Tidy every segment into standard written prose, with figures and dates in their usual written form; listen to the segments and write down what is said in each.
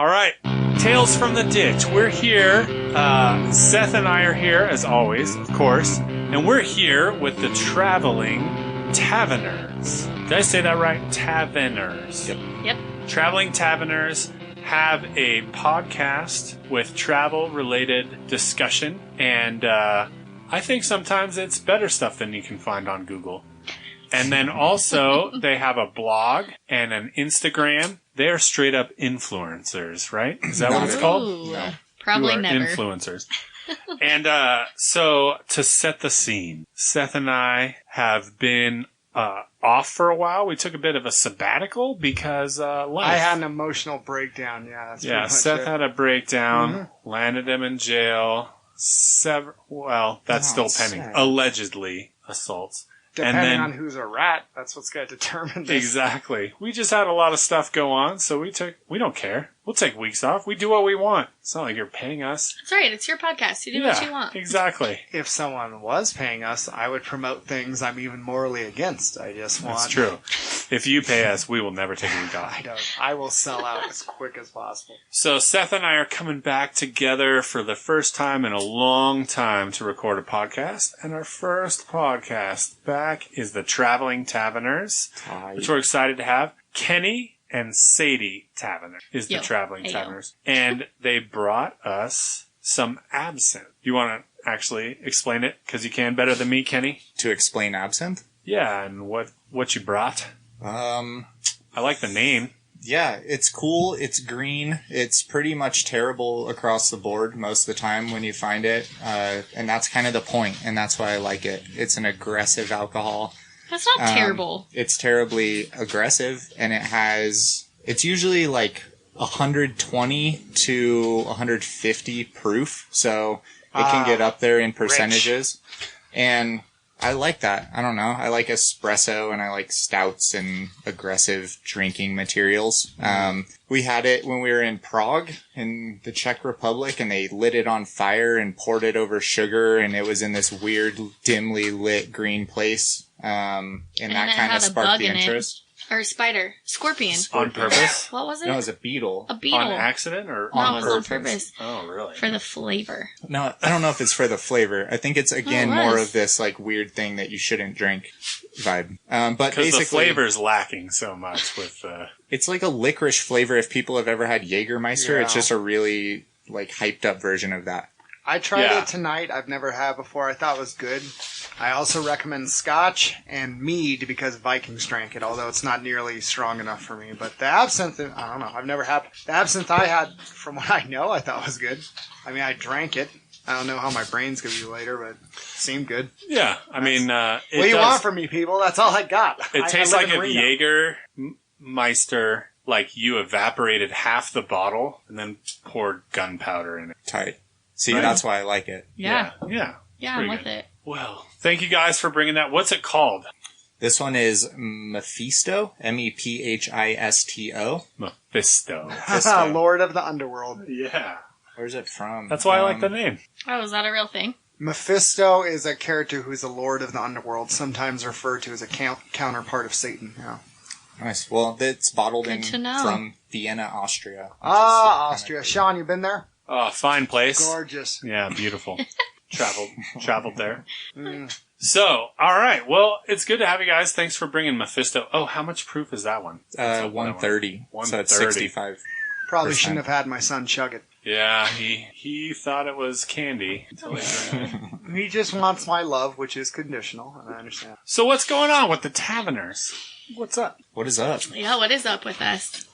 All right. Tales from the Ditch. We're here. Seth and I are here, as always, of course. And we're here with the Traveling Taveners. Did I say that right? Taveners. Yep. Traveling Taveners have a podcast with travel-related discussion. And I think sometimes it's better stuff than you can find on Google. And then also, they have a blog and an Instagram. They're straight up influencers, right? Is that what it's called? Ooh, probably never. Influencers. And so, to set the scene, Seth and I have been off for a while. We took a bit of a sabbatical because life. I had an emotional breakdown, That's Seth had a breakdown, landed him in jail. That's still pending. Sad. Allegedly assaults. Depending on who's a rat, that's what's going to determine this. Exactly. We just had a lot of stuff go on, so we don't care. We'll take weeks off. We do what we want. It's not like you're paying us. That's right. It's your podcast. You do what you want. Exactly. If someone was paying us, I would promote things I'm even morally against. I just want... That's true. If you pay us, we will never take a week off. I will sell out as quick as possible. So Seth and I are coming back together for the first time in a long time to record a podcast. And our first podcast back is the Traveling Taveners, which we're excited to have. Kenny and Sadie Tavener is the Traveling Taveners. And they brought us some absinthe. You want to actually explain it? Because you can better than me, Kenny. To explain absinthe? Yeah, and what you brought. I like the name. Yeah, it's cool. It's green. It's pretty much terrible across the board most of the time when you find it. And that's kind of the point, and that's why I like it. It's an aggressive alcohol. That's not terrible. It's terribly aggressive, and it's usually like 120 to 150 proof, so it can get up there in percentages. And I like that. I don't know. I like espresso, and I like stouts and aggressive drinking materials. We had it when we were in Prague in the Czech Republic, and they lit it on fire and poured it over sugar, and it was in this weird, dimly lit green place. And that kind of sparked the interest. Or spider. Scorpion. On purpose? What was it? No, it was a beetle. A beetle. On accident or no, it was on purpose. Oh, really? For the flavor. No, I don't know if it's for the flavor. I think it's, again, more of this, like, weird thing that you shouldn't drink vibe. But basically... Because the flavor's lacking so much with... It's like a licorice flavor. If people have ever had Jägermeister, it's just a really, like, hyped up version of that. I tried it tonight. I've never had before. I thought it was good. I also recommend Scotch and mead because Vikings drank it, although it's not nearly strong enough for me. But the absinthe, I don't know. I've never had... The absinthe I had, from what I know, I thought was good. I mean, I drank it. I don't know how my brain's going to be later, but it seemed good. Yeah, I mean... what do you want from me, people? That's all I got. It tastes like if Jägermeister, like, you evaporated half the bottle and then poured gunpowder in it. Tight. See, that's why I like it. Yeah. Yeah, I'm with it. Well, thank you guys for bringing that. What's it called? This one is Mephisto. Mephisto. Mephisto. Lord of the Underworld. Yeah. Where's it from? That's why I like the name. Oh, is that a real thing? Mephisto is a character who's a lord of the underworld, sometimes referred to as a counterpart of Satan. Yeah. Nice. Well, it's bottled from Vienna, Austria. Austria. Sean, you been there? Oh, fine place. Gorgeous. Yeah, beautiful. Traveled there. So, all right. Well, it's good to have you guys. Thanks for bringing Mephisto. Oh, how much proof is that one? 130. So it's 65. Probably shouldn't have had my son chug it. Yeah, he thought it was candy until he drank it. He just wants my love, which is conditional, and I understand. So what's going on with the Taveners? What's up? What is up? Yeah, what is up with us?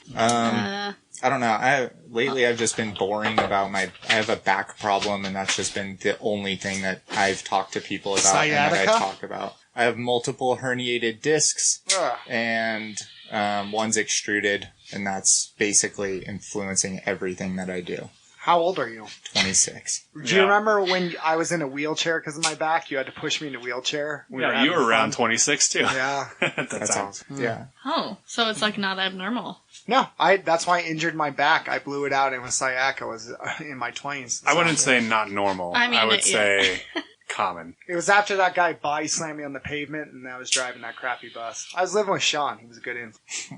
I don't know. Lately I've just been boring about I have a back problem, and that's just been the only thing that I've talked to people about Sciatica? and that I talk about. I have multiple herniated discs, and one's extruded, and that's basically influencing everything that I do. How old are you? 26. Do you remember when I was in a wheelchair because of my back? You had to push me in a wheelchair? Yeah, you were around 26 too. Yeah. That's awesome. Yeah. Oh, so it's like not abnormal. No, that's why I injured my back. I blew it out, and it was sciatica. I was in my 20s. I wouldn't say not normal. I would say common. It was after that guy body slammed me on the pavement, and I was driving that crappy bus. I was living with Sean. He was a good influence.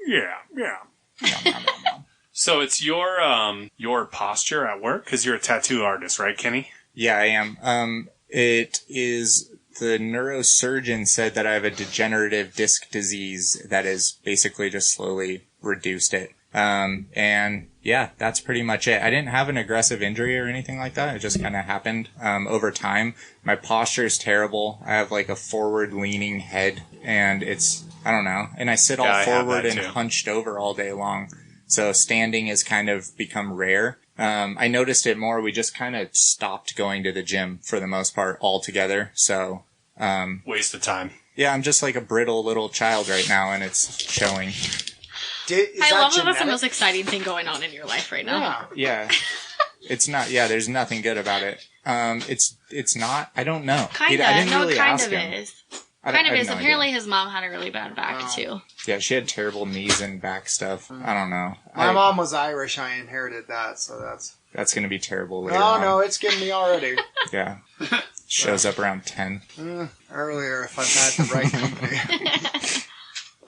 Yeah. So it's your posture at work? Because you're a tattoo artist, right, Kenny? Yeah, I am. It is... The neurosurgeon said that I have a degenerative disc disease that has basically just slowly reduced it. And yeah, that's pretty much it. I didn't have an aggressive injury or anything like that. It just kind of happened, over time. My posture is terrible. I have like a forward leaning head and I don't know. And I sit all forward and hunched over all day long. So standing has kind of become rare. I noticed it more. We just kind of stopped going to the gym for the most part altogether. So, waste of time. Yeah, I'm just like a brittle little child right now and it's showing. I love that that's the most exciting thing going on in your life right now. Yeah. It's not, there's nothing good about it. It's not, I don't know. Kind of. I didn't really kind ask of him. is. Kind of is. No Apparently idea. his mom had a really bad back, too. Yeah, she had terrible knees and back stuff. I don't know. My mom was Irish. I inherited that, so that's going to be terrible later on. No, it's getting me already. Yeah. Shows up around 10. Earlier, if I've had the right company.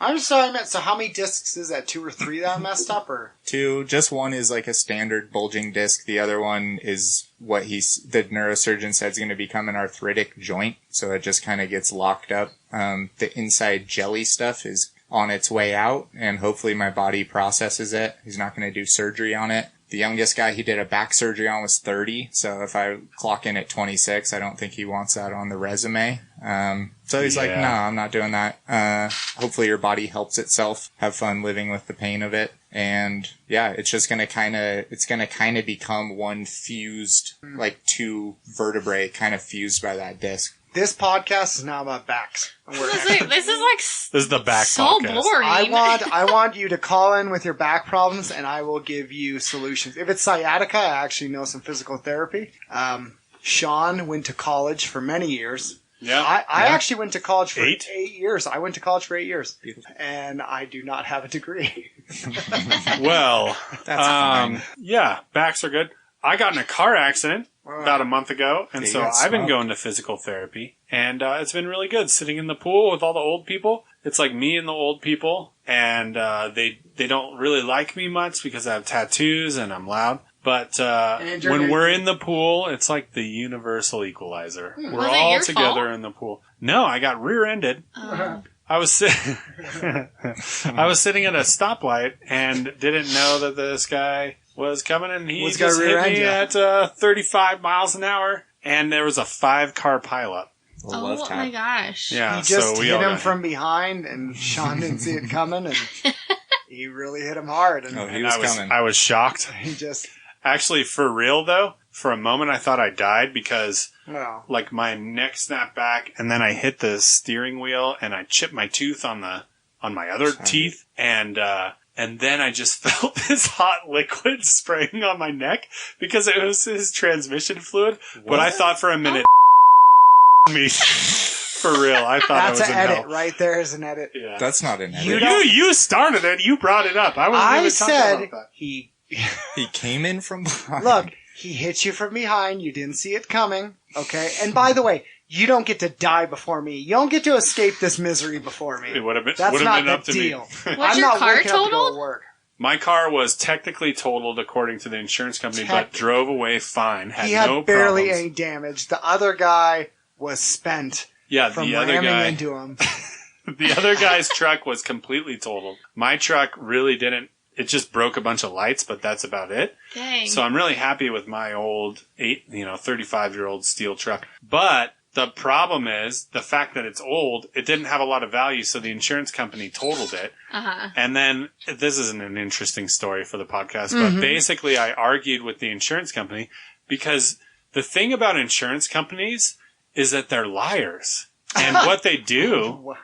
I'm sorry, man. So how many discs is that? 2 or 3 that I messed up, or? 2. Just one is like a standard bulging disc. The other one is what the neurosurgeon said is going to become an arthritic joint. So it just kind of gets locked up. The inside jelly stuff is on its way out, and hopefully my body processes it. He's not going to do surgery on it. The youngest guy he did a back surgery on was 30, so if I clock in at 26, I don't think he wants that on the resume. So he's like, no, I'm not doing that. Hopefully your body helps itself. Have fun living with the pain of it. And yeah, it's just gonna kinda become one fused, like 2 vertebrae kind of fused by that disc. This podcast is now about backs. This is the back so podcast. boring. I want you to call in with your back problems, and I will give you solutions. If it's sciatica, I actually know some physical therapy. Sean went to college for many years. Yeah. I actually went to college for 8 years. I went to college for 8 years. And I do not have a degree. Well, that's fine. Yeah, backs are good. I got in a car accident about a month ago, and so I've been going to physical therapy, and it's been really good sitting in the pool with all the old people. It's like me and the old people, and they don't really like me much because I have tattoos and I'm loud. But when we're in the pool, it's like the universal equalizer. We're all together in the pool. No, I got rear-ended. I was sitting at a stoplight and didn't know that this guy was coming, and he just hit me at 35 miles an hour, and there was a 5-car pileup. Oh my gosh. Yeah, he just so we hit him from behind, and Sean didn't see it coming, and he really hit him hard. And, he was coming. I was shocked. He just... Actually, for real, though, for a moment I thought I died because like my neck snapped back, and then I hit the steering wheel, and I chipped my tooth on my other teeth, and then I just felt this hot liquid spraying on my neck because it was his transmission fluid. What? But I thought for a minute, me. For real, I thought that's it was an edit. Right there is an edit. Yeah. That's not an edit. You started it. You brought it up. I said about that. He came in from behind. Look, he hit you from behind. You didn't see it coming. Okay. And by the way, you don't get to die before me. You don't get to escape this misery before me. It would have been. That's not been up the to deal. me. Was I'm your not car waking up to go totaled? to work. My car was technically totaled according to the insurance company, but drove away fine. He had no barely problems. any damage. The other guy was spent. Yeah, from the other ramming guy into him. The other guy's truck was completely totaled. My truck really didn't. It just broke a bunch of lights, but that's about it. Dang. So I'm really happy with my old 35-year-old steel truck. But the problem is the fact that it's old. It didn't have a lot of value, so the insurance company totaled it. Uh-huh. And then this isn't an interesting story for the podcast, but basically I argued with the insurance company because the thing about insurance companies is that they're liars. And what they do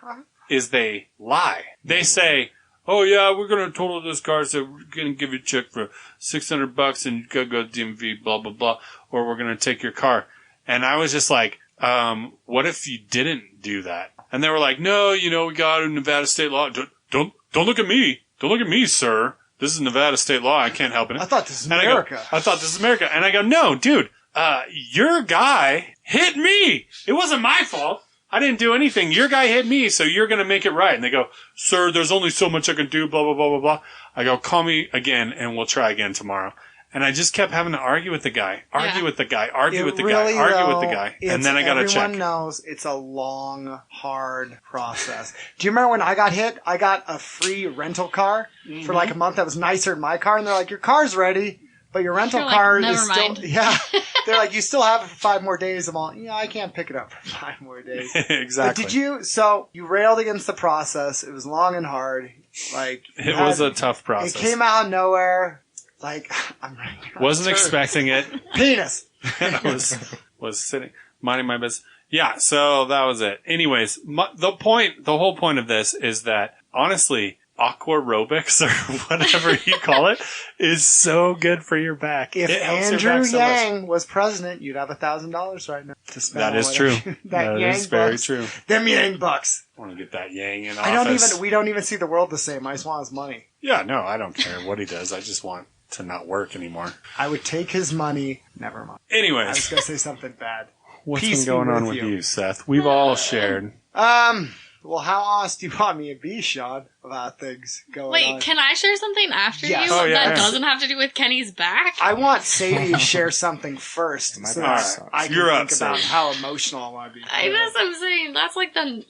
is they lie. They say, oh yeah, we're going to total this car, so we're going to give you a check for $600 and you got to go to DMV, blah, blah, blah, or we're going to take your car. And I was just like, what if you didn't do that? And they were like, no, we got a Nevada state law. Don't look at me. Don't look at me, sir. This is Nevada state law. I can't help it. I thought this is America. I thought this is America. And I go, no, dude, your guy hit me. It wasn't my fault. I didn't do anything. Your guy hit me, so you're going to make it right. And they go, sir, there's only so much I can do, blah, blah, blah, blah, blah. I go, call me again, and we'll try again tomorrow. And I just kept having to argue with the guy, argue with the guy. And then I got to check. Everyone knows it's a long, hard process. Do you remember when I got hit? I got a free rental car for like a month that was nicer than my car. And they're like, your car's ready, but your rental car is still... Yeah. They're like, you still have it for 5 more days. I'm all, I can't pick it up for 5 more days. Exactly. But so you railed against the process. It was long and hard. Like it was a tough process. It came out of nowhere. Like, wasn't expecting it. Penis. I was sitting, minding my business. Yeah, so that was it. Anyways, the whole point of this is that, honestly, aquarobics, or whatever you call it, is so good for your back. If Andrew Yang was president, you'd have $1,000 right now to spend. That is true. That is very true. Them Yang bucks. I want to get that Yang in office. We don't even see the world the same. I just want his money. Yeah, no, I don't care what he does. I just want to not work anymore. I would take his money. Never mind. Anyways. I was going to say something bad. What's been going on with you, Seth? We've all shared. Well, how honest do you want me to be, Sean, about things going on? Wait, can I share something after you that doesn't have to do with Kenny's back? I want Sadie to share something first, so that I can think about how emotional I want to be. I'm saying that's like the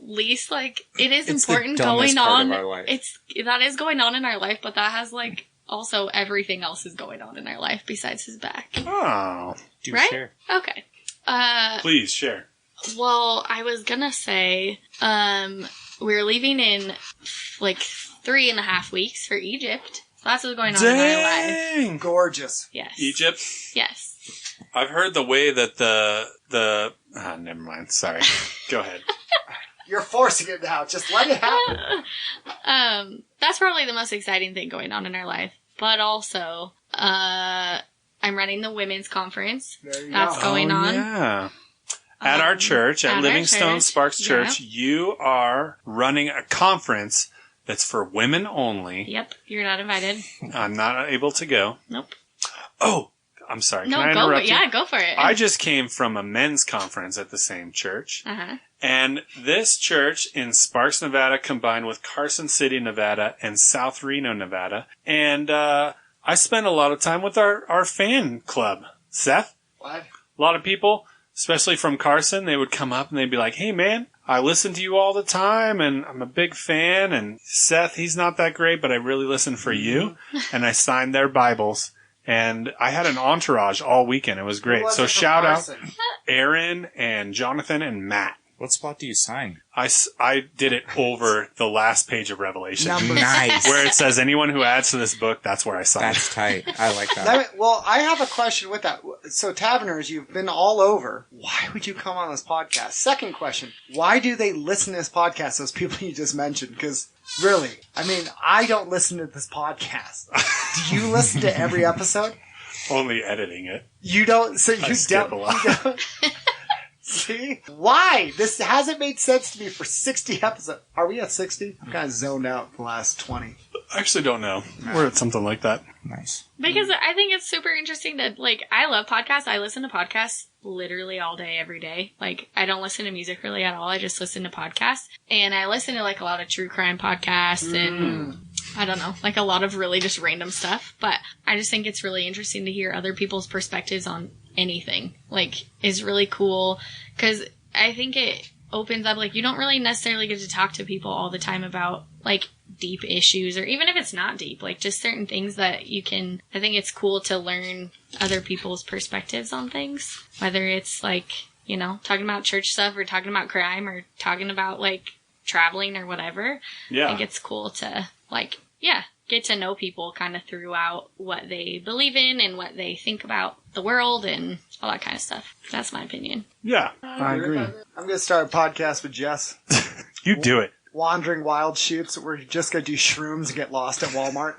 least, like, it is important going on. That is going on in our life, but that has like also everything else is going on in our life besides his back. Oh, do share? Okay. Please share. Well, I was gonna say, we're leaving in like 3.5 weeks for Egypt. So that's what's going on in our life. Gorgeous. Yes. Egypt? Yes. I've heard the way that never mind. Sorry. Go ahead. You're forcing it now. Just let it happen. That's probably the most exciting thing going on in our life. But also, I'm running the women's conference. That's going on. Yeah. At our church, at Livingstone Sparks Church, you are running a conference that's for women only. Yep, you're not invited. I'm not able to go. Nope. Oh, I'm sorry. No, can I interrupt you? Yeah, go for it. I just came from a men's conference at the same church. Uh-huh. And this church in Sparks, Nevada, combined with Carson City, Nevada, and South Reno, Nevada. And I spent a lot of time with our fan club. Seth? What? A lot of people, especially from Carson, they would come up and they'd be like, hey, man, I listen to you all the time, and I'm a big fan. And Seth, he's not that great, but I really listen for you. And I signed their Bibles. And I had an entourage all weekend. It was great. So shout out Aaron and Jonathan and Matt. What spot do you sign? I did it over the last page of Revelation. Nice. Where it says anyone who adds to this book, that's where I sign. That's tight. I like that. Well, I have a question with that. So, Taveners, you've been all over. Why would you come on this podcast? Second question. Why do they listen to this podcast, those people you just mentioned? Because, really, I mean, I don't listen to this podcast. Do you listen to every episode? Only editing it. You don't? So you skip a lot. See? Why? This hasn't made sense to me for 60 episodes. Are we at 60? I'm kind of zoned out the last 20. I actually don't know. We're at something like that. Nice. Because I think it's super interesting that, like, I love podcasts. I listen to podcasts literally all day, every day. Like, I don't listen to music really at all. I just listen to podcasts. And I listen to, like, a lot of true crime podcasts and, I don't know, like a lot of really just random stuff. But I just think it's really interesting to hear other people's perspectives on anything. Like, is really cool. Because I think it opens up, like, you don't really necessarily get to talk to people all the time about, like, deep issues, or even if it's not deep, like, just certain things that you can, I think it's cool to learn other people's perspectives on things, whether it's, like, you know, talking about church stuff, or talking about crime, or talking about, like, traveling, or whatever. Yeah. I think it's cool to, like, get to know people kind of throughout what they believe in, and what they think about the world, and all that kind of stuff. That's my opinion. Yeah, I agree. I'm going to start a podcast with Jess. You do it. Wandering Wild Shoots. We're just going to do shrooms and get lost at Walmart.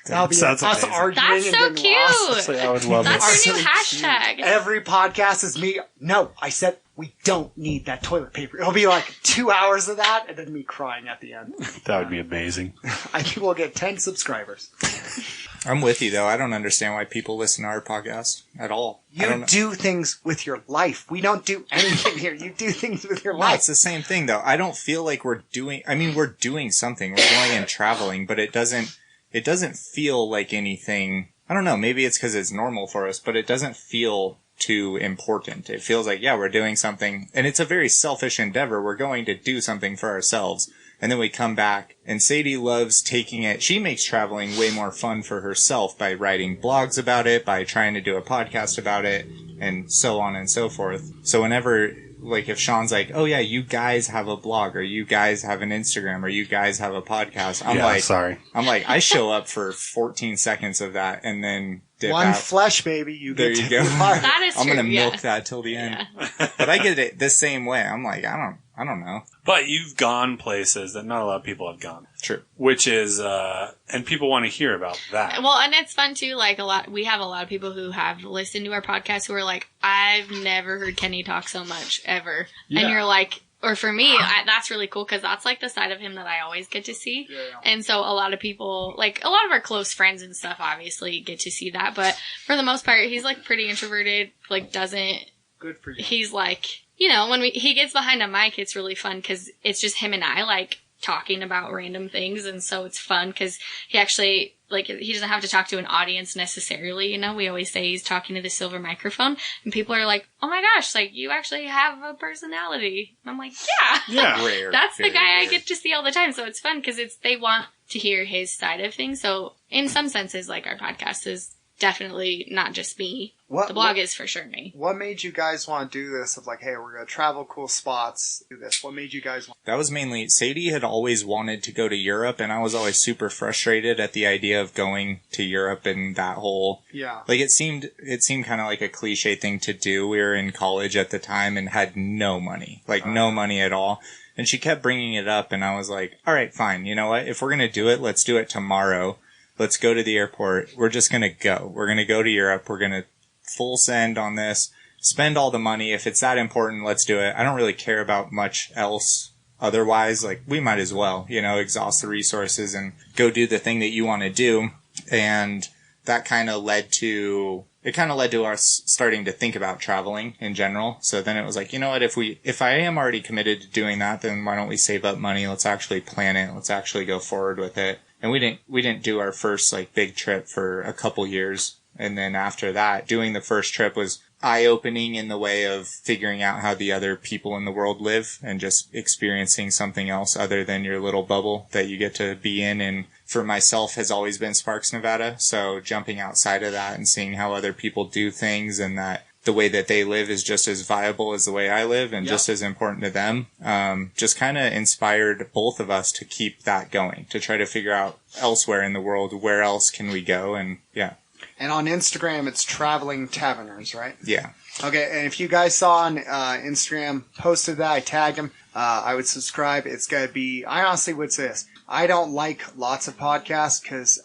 That'll be Sounds us amazing. arguing That's and so getting cute. lost. Actually, I would love That's it. our new hashtag. Every podcast is me. No, I said we don't need that toilet paper. It'll be like 2 hours of that, and then me crying at the end. That would be amazing. I think we'll get 10 subscribers. I'm with you, though. I don't understand why people listen to our podcast at all. You do things with your life. We don't do anything here. You do things with your No, life. it's the same thing, though. I don't feel like we're doing something. We're going and traveling, but it doesn't feel like anything. I don't know. Maybe it's because it's normal for us, but it doesn't feel too important. It feels like, yeah, we're doing something, and it's a very selfish endeavor. We're going to do something for ourselves, and then we come back, and Sadie loves taking it. She makes traveling way more fun for herself by writing blogs about it, by trying to do a podcast about it, and so on and so forth. So whenever, like, if Sean's like, oh yeah, you guys have a blog, or you guys have an Instagram, or you guys have a podcast, I'm like, I show up for 14 seconds of that, and then one out. Flesh, baby. There you go. That is I'm true. gonna milk that till the end. Yeah. But I get it the same way. I'm like, I don't know. But you've gone places that not a lot of people have gone. True. Which is, and people want to hear about that. Well, and it's fun too. Like we have a lot of people who have listened to our podcast who are like, I've never heard Kenny talk so much ever. Yeah. And you're like, or for me, that's really cool because that's like the side of him that I always get to see. Yeah. And so a lot of people, like a lot of our close friends and stuff, obviously get to see that. But for the most part, he's like pretty introverted. Like Good for you. He's like, you know, when he gets behind a mic, it's really fun because it's just him and I like talking about random things. And so it's fun because he actually, like, he doesn't have to talk to an audience necessarily. You know, we always say he's talking to the silver microphone and people are like, oh my gosh, like you actually have a personality. And I'm like, yeah, Rare, that's the guy rare. I get to see all the time. So it's fun because they want to hear his side of things. So in some senses, like our podcast is definitely not just me. The blog is for sure me. What made you guys want to do this of like, hey, we're going to travel cool spots, do this? What made you guys want? That was mainly, Sadie had always wanted to go to Europe, and I was always super frustrated at the idea of going to Europe and that whole... Yeah. Like, it seemed kind of like a cliche thing to do. We were in college at the time and had no money. Like, no money at all. And she kept bringing it up, and I was like, all right, fine. You know what? If we're going to do it, let's do it tomorrow. Let's go to the airport. We're just going to go. We're going to go to Europe. We're going to full send on this. Spend all the money. If it's that important, let's do it. I don't really care about much else otherwise. Like, we might as well, you know, exhaust the resources and go do the thing that you want to do. And that kind of led to us starting to think about traveling in general. So then it was like, you know what, if I am already committed to doing that, then why don't we save up money? Let's actually plan it. Let's actually go forward with it. And we didn't do our first like big trip for a couple years. And then after that, doing the first trip was eye-opening in the way of figuring out how the other people in the world live and just experiencing something else other than your little bubble that you get to be in. And for myself has always been Sparks, Nevada. So jumping outside of that and seeing how other people do things and that the way that they live is just as viable as the way I live and just as important to them. Just kind of inspired both of us to keep that going, to try to figure out elsewhere in the world, where else can we go? And yeah. And on Instagram, it's Traveling Taveners, right? Yeah. Okay, and if you guys saw on Instagram, posted that, I tagged him, I would subscribe. It's going to be, I honestly would say this. I don't like lots of podcasts because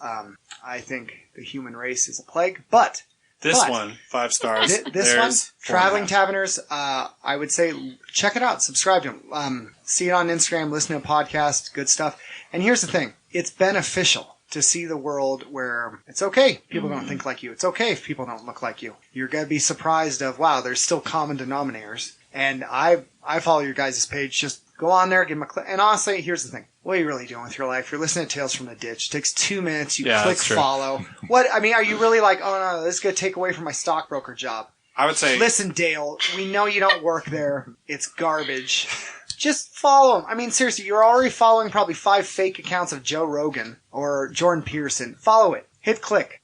I think the human race is a plague, but one, 5 stars. This one, Traveling Taveners, I would say check it out, subscribe to him. See it on Instagram, listen to a podcast, good stuff. And here's the thing, it's beneficial to see the world where it's okay if people don't think like you. It's okay if people don't look like you. You're going to be surprised of, wow, there's still common denominators. And I follow your guys' page. Just go on there, give them a click. And honestly, here's the thing. What are you really doing with your life? You're listening to Tales from the Ditch. It takes 2 minutes. You click follow. Are you really like, oh no, this is going to take away from my stockbroker job? I would say... Listen, Dale, we know you don't work there. It's garbage. Just follow him. I mean, seriously, you're already following probably 5 fake accounts of Joe Rogan or Jordan Peterson. Follow it. Hit click.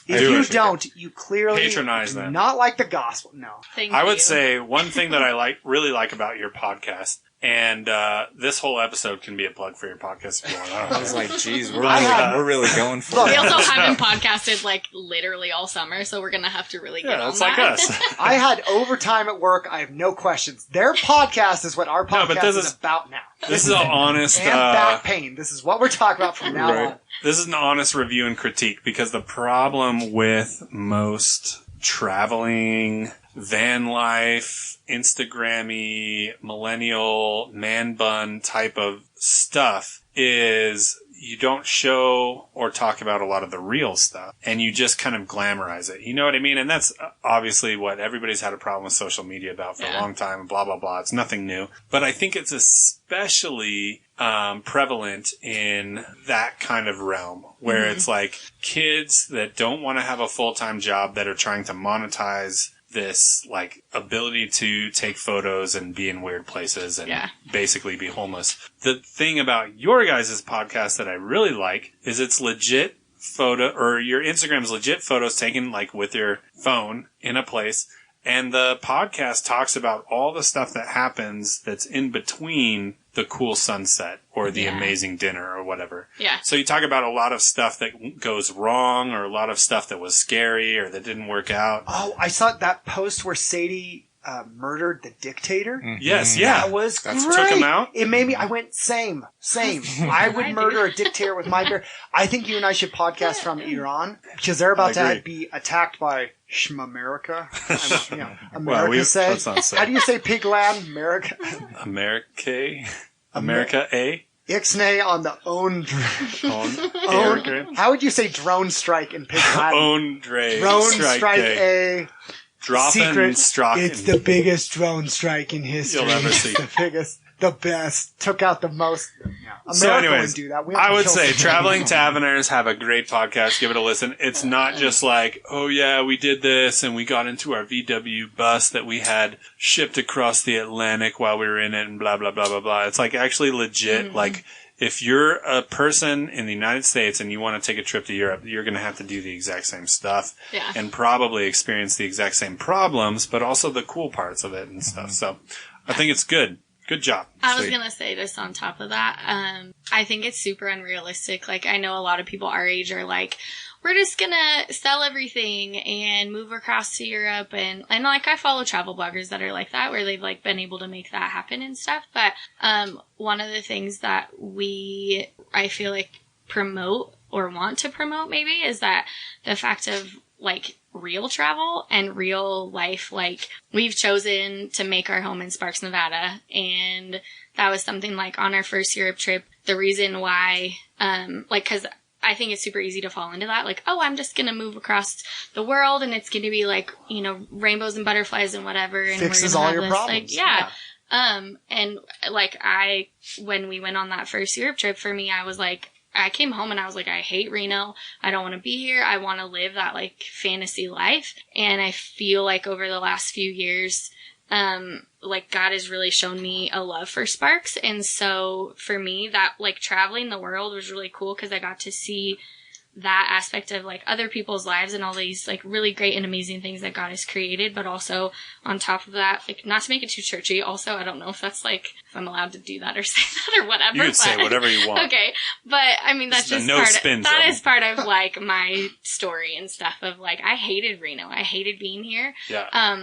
If you don't, you clearly patronize them. Not like the gospel. No. I would say one thing that I really like about your podcast, and this whole episode can be a plug for your podcast if you want. I was like, geez, we're really going for it. We also haven't podcasted like literally all summer, so we're gonna have to really get on it's that. like us. I had overtime at work. I have no questions. Their podcast is what our podcast is about now. This is an honest... and back pain. This is what we're talking about from now on. This is an honest review and critique, because the problem with most traveling, van life, Instagrammy, millennial, man bun type of stuff is you don't show or talk about a lot of the real stuff, and you just kind of glamorize it. You know what I mean? And that's obviously what everybody's had a problem with social media about for a long time, blah, blah, blah. It's nothing new. But I think it's especially prevalent in that kind of realm where it's like kids that don't want to have a full-time job that are trying to monetize this like ability to take photos and be in weird places and basically be homeless. The thing about your guys' podcast that I really like is it's legit photo, or your Instagram's legit photos taken like with your phone in a place. And the podcast talks about all the stuff that happens that's in between the cool sunset or the amazing dinner or whatever. Yeah. So you talk about a lot of stuff that goes wrong or a lot of stuff that was scary or that didn't work out. Oh, I saw that post where Sadie murdered the dictator. Mm-hmm. Yes, yeah. That was great. Took him out? It made me, I went, same. I would murder a dictator with my bear. I think you and I should podcast from Iran because they're about to be attacked by Shmamerica. America say. How do you say pig land? America. America A. Ixnay on the own. How would you say drone strike in pig land? Drone strike A. It's the biggest drone strike in history. You'll ever see. The biggest, the best. Took out the most. America so anyways, would do that. I would say Traveling Taveners have a great podcast. Give it a listen. It's not just like, oh yeah, we did this and we got into our VW bus that we had shipped across the Atlantic while we were in it and blah, blah, blah, blah, blah. It's like actually legit. Like if you're a person in the United States and you want to take a trip to Europe, you're going to have to do the exact same stuff and probably experience the exact same problems, but also the cool parts of it and stuff. So I think it's good. Good job. I was going to say this on top of that. I think it's super unrealistic. Like, I know a lot of people our age are like, we're just going to sell everything and move across to Europe. And like, I follow travel bloggers that are like that, where they've like been able to make that happen and stuff. But, one of the things that I feel like promote or want to promote maybe is that the fact of like real travel and real life. Like, we've chosen to make our home in Sparks, Nevada, and that was something like on our first Europe trip. The reason why, cause I think it's super easy to fall into that. Like, oh, I'm just going to move across the world and it's going to be like, you know, rainbows and butterflies and whatever. And fixes all your problems. Like, and like when we went on that first Europe trip, for me, I came home and I was like, I hate Reno. I don't want to be here. I want to live that like fantasy life. And I feel like over the last few years, like God has really shown me a love for Sparks. And so for me, that like traveling the world was really cool because I got to see that aspect of like other people's lives and all these like really great and amazing things that God has created. But also on top of that, like not to make it too churchy. Also, I don't know if that's like, if I'm allowed to do that or say that or whatever. You can say whatever you want. Okay. But I mean, that's just that is part of like my story and stuff of like, I hated Reno. I hated being here. Yeah.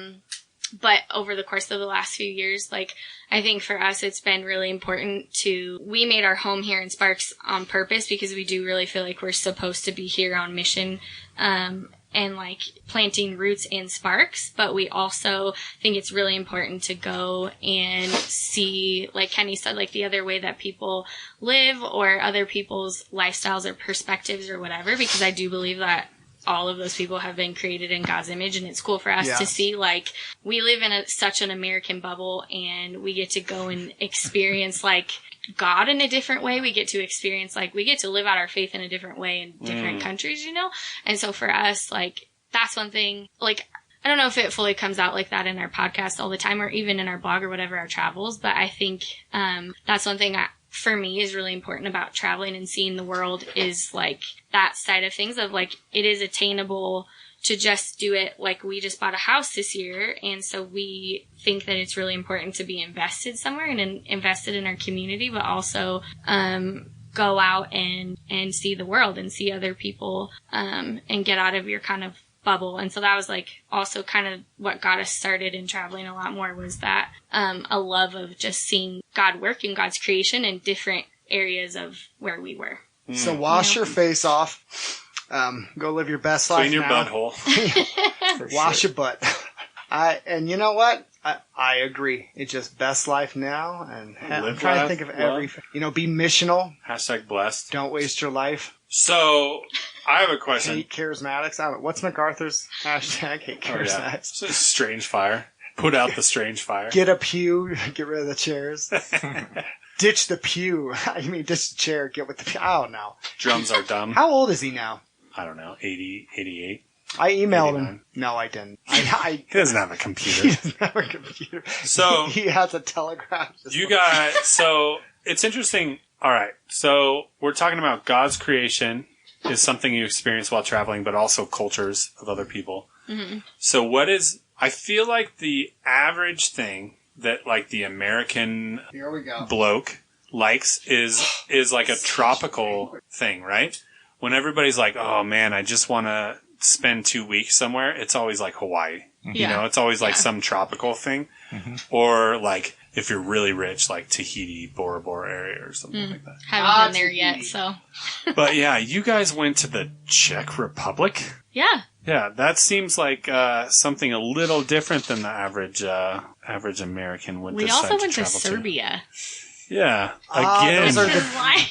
But over the course of the last few years, like, I think for us, it's been really important we made our home here in Sparks on purpose because we do really feel like we're supposed to be here on mission, and like planting roots in Sparks. But we also think it's really important to go and see, like Kenny said, like the other way that people live or other people's lifestyles or perspectives or whatever, because I do believe that all of those people have been created in God's image, and it's cool for us to see, like, we live in such an American bubble, and we get to go and experience, like, God in a different way. We get to experience, like, we get to live out our faith in a different way in different countries, you know? And so for us, like, that's one thing, like, I don't know if it fully comes out like that in our podcast all the time or even in our blog or whatever, our travels, but I think, that's one thing for me is really important about traveling and seeing the world is like that side of things of like, it is attainable to just do it. Like, we just bought a house this year. And so we think that it's really important to be invested somewhere and invested in our community, but also, go out and see the world and see other people, and get out of your kind of bubble. And so that was like also kind of what got us started in traveling a lot more was that, a love of just seeing God work in God's creation in different areas of where we were. So wash your face off. Go live your best life. Clean your butthole. Wash your butt. And you know what? I agree. It's just best life now, and I'm Live, trying to laugh, think of love. be missional. Hashtag blessed. Don't waste your life. So, I have a question. Hate charismatics. I don't know. What's MacArthur's hashtag? Hate charismatics. It's a strange fire. Put out the strange fire. Get a pew. Get rid of the chairs. Ditch the pew. Ditch the chair. Get with the pew. I don't know. Drums are dumb. How old is he now? I don't know. 80, 88. I emailed 89. him. No, I didn't. He doesn't have a He computer. doesn't have a computer. So he has a telegraph. So it's interesting. All right. So we're talking about God's creation is something you experience while traveling, but also cultures of other people. Mm-hmm. So I feel like the average thing that like the American Here we go. bloke likes is like a tropical thing, right? When everybody's like, oh man, I just want to spend 2 weeks somewhere, it's always like Hawaii. Yeah. You know, it's always like some tropical thing. Mm-hmm. Or like if you're really rich, like Tahiti, Bora Bora area or something like that. Haven't been there yet, so. But yeah, you guys went to the Czech Republic? Yeah. Yeah, that seems like something a little different than the average American would decide to We also went to travel Serbia. Yeah, again. those are Which is like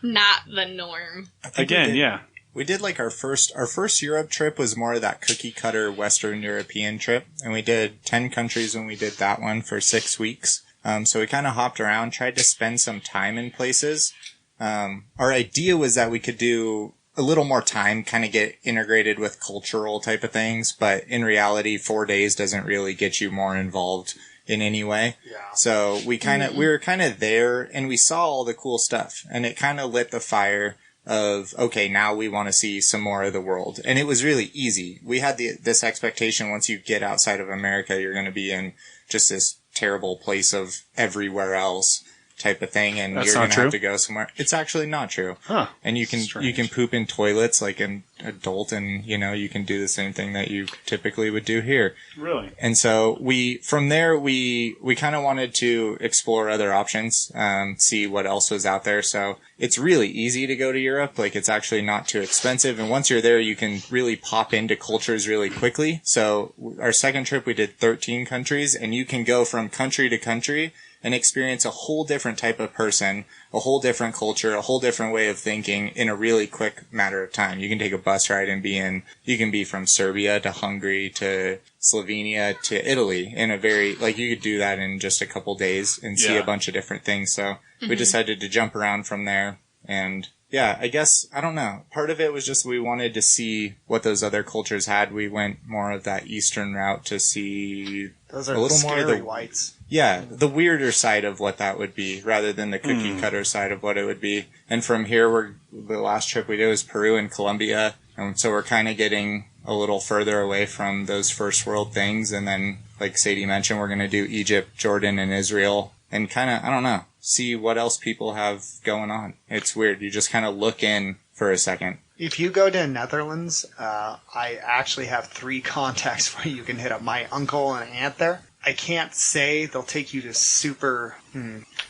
not the norm. Again, yeah. We did like our first Europe trip was more of that cookie cutter Western European trip, and we did 10 countries when we did that one for 6 weeks. So we kind of hopped around, tried to spend some time in places. Our idea was that we could do a little more time, kind of get integrated with cultural type of things, but in reality, 4 days doesn't really get you more involved in any way. Yeah. So we were kind of there, and we saw all the cool stuff, and it kind of lit the fire of, okay, now we want to see some more of the world. And it was really easy. We had this expectation once you get outside of America, you're going to be in just this terrible place of everywhere else type of thing, and you're going to have to go somewhere. It's actually not true. Huh. And you can poop in toilets like an adult, and you can do the same thing that you typically would do here. Really? And so from there we kind of wanted to explore other options, see what else was out there. So it's really easy to go to Europe. Like, it's actually not too expensive, and once you're there, you can really pop into cultures really quickly. So our second trip, we did 13 countries, and you can go from country to country and experience a whole different type of person, a whole different culture, a whole different way of thinking in a really quick matter of time. You can take a bus ride and you can be from Serbia to Hungary to Slovenia to Italy in a you could do that in just a couple days and see a bunch of different things. So we decided to jump around from there. And yeah, I guess, I don't know. Part of it was just we wanted to see what those other cultures had. We went more of that Eastern route to see those are a little the more scary of the whites. Yeah, the weirder side of what that would be, rather than the cookie cutter side of what it would be. And from here, the last trip we did was Peru and Colombia, and so we're kind of getting a little further away from those first world things. And then, like Sadie mentioned, we're going to do Egypt, Jordan, and Israel, and kind of, I don't know, see what else people have going on. It's weird. You just kind of look in for a second. If you go to Netherlands, I actually have 3 contacts where you can hit up. My uncle and aunt there. I can't say they'll take you to super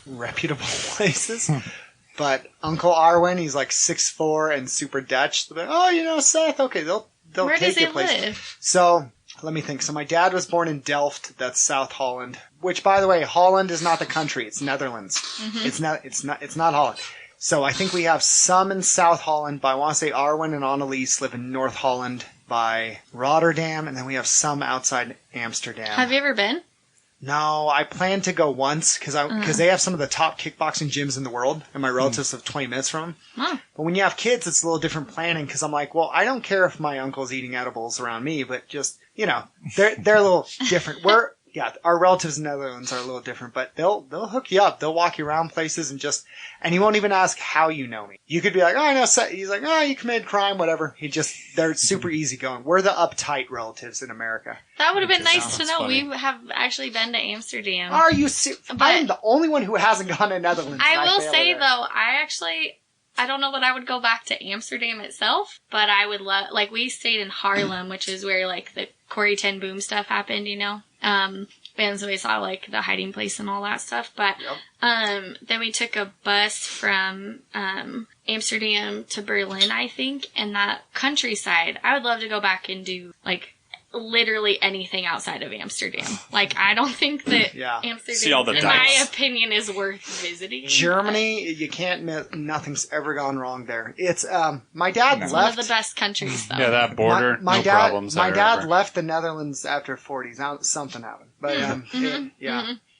reputable places, but Uncle Arwen, he's like 6'4" and super Dutch. They'll be like, oh, Seth, okay, they'll Where take does you he places. live? So let me think. So my dad was born in Delft, that's South Holland. Which, by the way, Holland is not the country; it's Netherlands. Mm-hmm. It's not Holland. So I think we have some in South Holland, but I want to say Arwen and Annelies live in North Holland by Rotterdam, and then we have some outside Amsterdam. Have you ever been? No, I plan to go once because they have some of the top kickboxing gyms in the world, and my relatives live 20 minutes from them. Wow. But when you have kids, it's a little different planning because I'm like, well, I don't care if my uncle's eating edibles around me, but just they're a little different. Our relatives in the Netherlands are a little different, but they'll hook you up. They'll walk you around places and he won't even ask how you know me. You could be like, oh, I know. He's like, oh, you committed crime, whatever. They're super easygoing. We're the uptight relatives in America. That would have been nice to know. Funny. We have actually been to Amsterdam. Are you serious? I'm the only one who hasn't gone to Netherlands. I will say, though, I don't know that I would go back to Amsterdam itself, but I would love, we stayed in Haarlem, which is where, the Corrie ten Boom stuff happened, and so we saw, the hiding place and all that stuff, but, then we took a bus from, Amsterdam to Berlin, I think, and that countryside, I would love to go back and do, literally anything outside of Amsterdam. Like, I don't think that Amsterdam, See all the in dikes. my opinion, is worth visiting. Germany, you can't miss. Nothing's ever gone wrong there. It's my dad It's left. one of the best countries, though. Yeah, that border, My no dad, problems. My there dad ever. left the Netherlands after 40s. Now something happened, but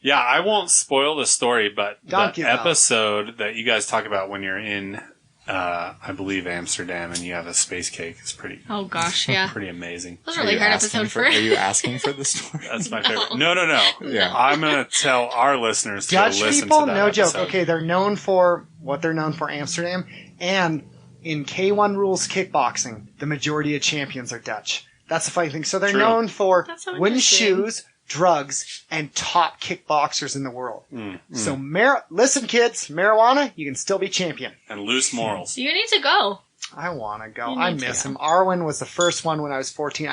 Yeah, I won't spoil the story, but Don't the give out. episode that you guys talk about when you're in, I believe, Amsterdam, and you have a space cake is pretty, Oh, gosh, yeah. pretty amazing. That was a really hard episode for... Are you asking for the story? That's my favorite. No. Yeah. I'm going to tell our listeners to Dutch listen people, to that no episode. joke. Okay, they're known for what they're known for, Amsterdam, and in K1 rules kickboxing, the majority of champions are Dutch. That's the funny thing. So they're True. known for That's so wooden interesting. shoes, drugs, and top kickboxers in the world. Mm. So, listen, kids, marijuana, you can still be champion. And loose morals. You need to go. I want to go. You I need to miss go. him. Arwen was the first one when I was 14.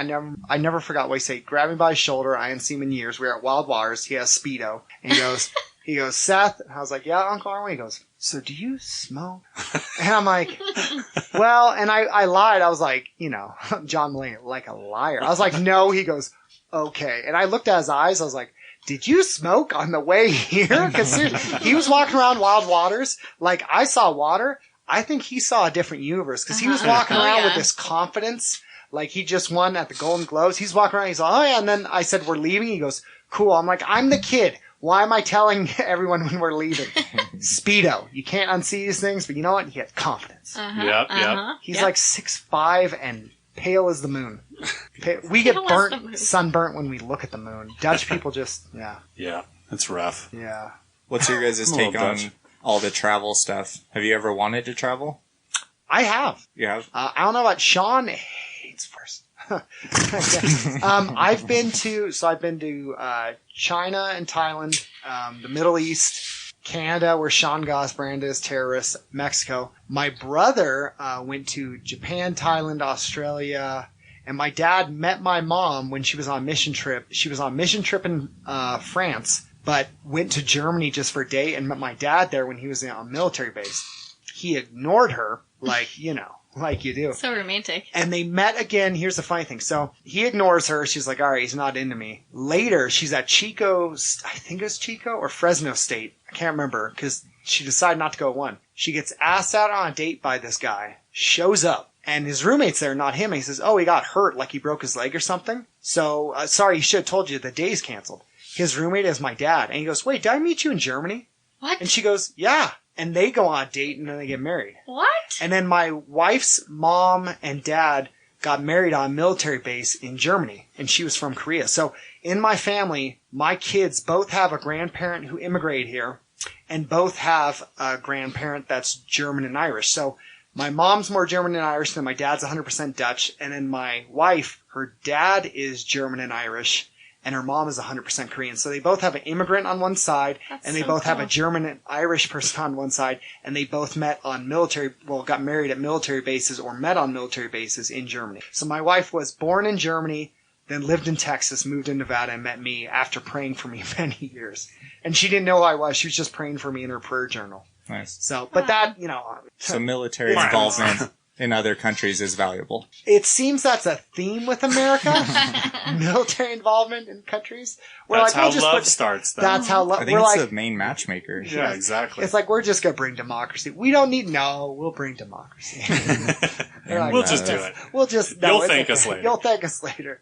I never forgot what he said. He grabbed me by his shoulder. I hadn't seen him in years. We were at Wild Waters. He has Speedo. And he goes, Seth. And I was like, yeah, Uncle Arwen. He goes, so do you smoke? And I'm like, well, and I lied. I was like, John Mulaney, like a liar. I was like, no. He goes, okay. And I looked at his eyes. I was like, did you smoke on the way here? Because he was walking around Wild Waters. Like, I saw water. I think he saw a different universe because he was walking Oh, around with yeah. this confidence. Like, he just won at the Golden Globes. He's walking around. He's like, oh, yeah. And then I said, we're leaving. He goes, cool. I'm like, I'm the kid. Why am I telling everyone when we're leaving? Speedo. You can't unsee these things, but you know what? He had confidence. Yep. He's like 6'5" and pale as the moon. We get Pale as the moon. sunburnt when we look at the moon. Dutch people just, Yeah, it's rough. yeah. What's your guys' I'm a little take on Dutch. all the travel stuff? Have you ever wanted to travel? I have. You have? I don't know about Sean. Hates first. I've been to China and Thailand, the Middle East, Canada, where Sean Gosbrand is, terrorist, Mexico. My brother went to Japan, Thailand, Australia, and my dad met my mom when she was on a mission trip. She was on a mission trip in France, but went to Germany just for a day and met my dad there when he was on a military base. He ignored her, like you do. So romantic. And they met again. Here's the funny thing. So he ignores her. She's like, all right, he's not into me. Later, she's at Chico, I think it was Chico or Fresno State. I can't remember because she decided not to go one. She gets asked out on a date by this guy, shows up, and his roommate's there, not him. And he says, oh, he got hurt, like he broke his leg or something. So, sorry, he should have told you the day's canceled. His roommate is my dad. And he goes, wait, did I meet you in Germany? What? And she goes, yeah. And they go on a date and then they get married. What? And then my wife's mom and dad got married on a military base in Germany, and she was from Korea. So in my family, my kids both have a grandparent who immigrated here, and both have a grandparent that's German and Irish. So my mom's more German and Irish than my dad's 100% Dutch, and then my wife, her dad is German and Irish, and her mom is 100% Korean. So they both have an immigrant on one side, That's and they so both have a cool. German and Irish person on one side, and they both met on got married at military bases or met on military bases in Germany. So my wife was born in Germany, then lived in Texas, moved to Nevada, and met me after praying for me many years. And she didn't know who I was. She was just praying for me in her prayer journal. Nice. So, but that, So military It's- involvement in other countries is valuable. it seems that's a theme with America. Military involvement in countries. We're That's like, we'll how just love put- starts, though. That's how I love. think We're it's like, the main matchmaker. Yeah, exactly. it's like we're just gonna bring democracy. We don't need. No, we'll bring democracy. They're like, We'll no, just do that's- it. We'll just. You'll it's thank okay. us later. You'll thank us later.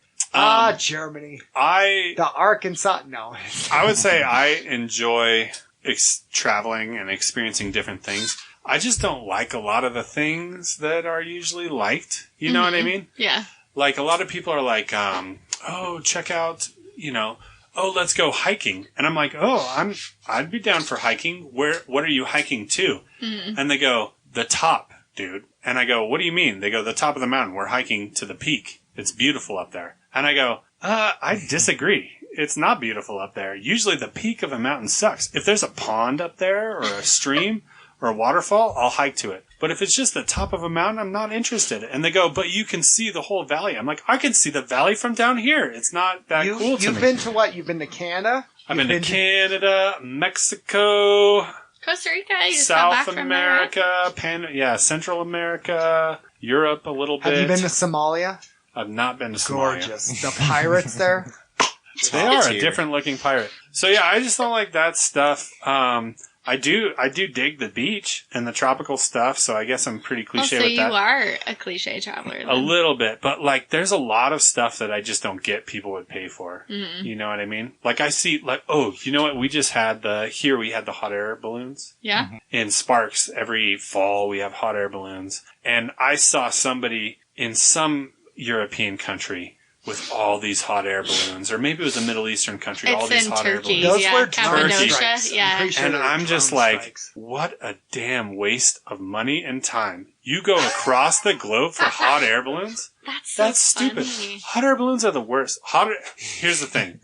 Germany, I the Arkansas. No, would say I enjoy traveling and experiencing different things. I just don't like a lot of the things that are usually liked. You know what I mean? Yeah. Like a lot of people are like, oh, check out, oh, let's go hiking. And I'm like, oh, I'd be down for hiking. What are you hiking to? And they go, the top, dude. And I go, what do you mean? They go, the top of the mountain. We're hiking to the peak. It's beautiful up there. And I go, I disagree. It's not beautiful up there. Usually the peak of a mountain sucks. If there's a pond up there or a stream or a waterfall, I'll hike to it. But if it's just the top of a mountain, I'm not interested. And they go, but you can see the whole valley. I'm like, I can see the valley from down here. It's not that cool to You've me. been to what? You've been to Canada. I've been to Canada, Mexico, Costa Rica, you just got back South from there, right? America, Central America, Europe a little bit. Have you been to Somalia? I've not been to Somalia. Gorgeous. The pirates there? They are a different looking pirate. So yeah, I just don't like that stuff. I do dig the beach and the tropical stuff, so I guess I'm pretty cliche with that. So you are a cliche traveler then. A little bit, but like there's a lot of stuff that I just don't get people would pay for. Mm-hmm. You know what I mean? Like I see like, oh, you know what? We had the hot air balloons. Yeah. Mm-hmm. In Sparks, every fall we have hot air balloons. And I saw somebody in some European country with all these hot air balloons, or maybe it was a Middle Eastern country, all these hot air balloons. Those were Cappadocia, yeah. And I'm just like, what a damn waste of money and time. You go across the globe for hot air balloons? That's stupid. Funny. Hot air balloons are the worst. Here's the thing.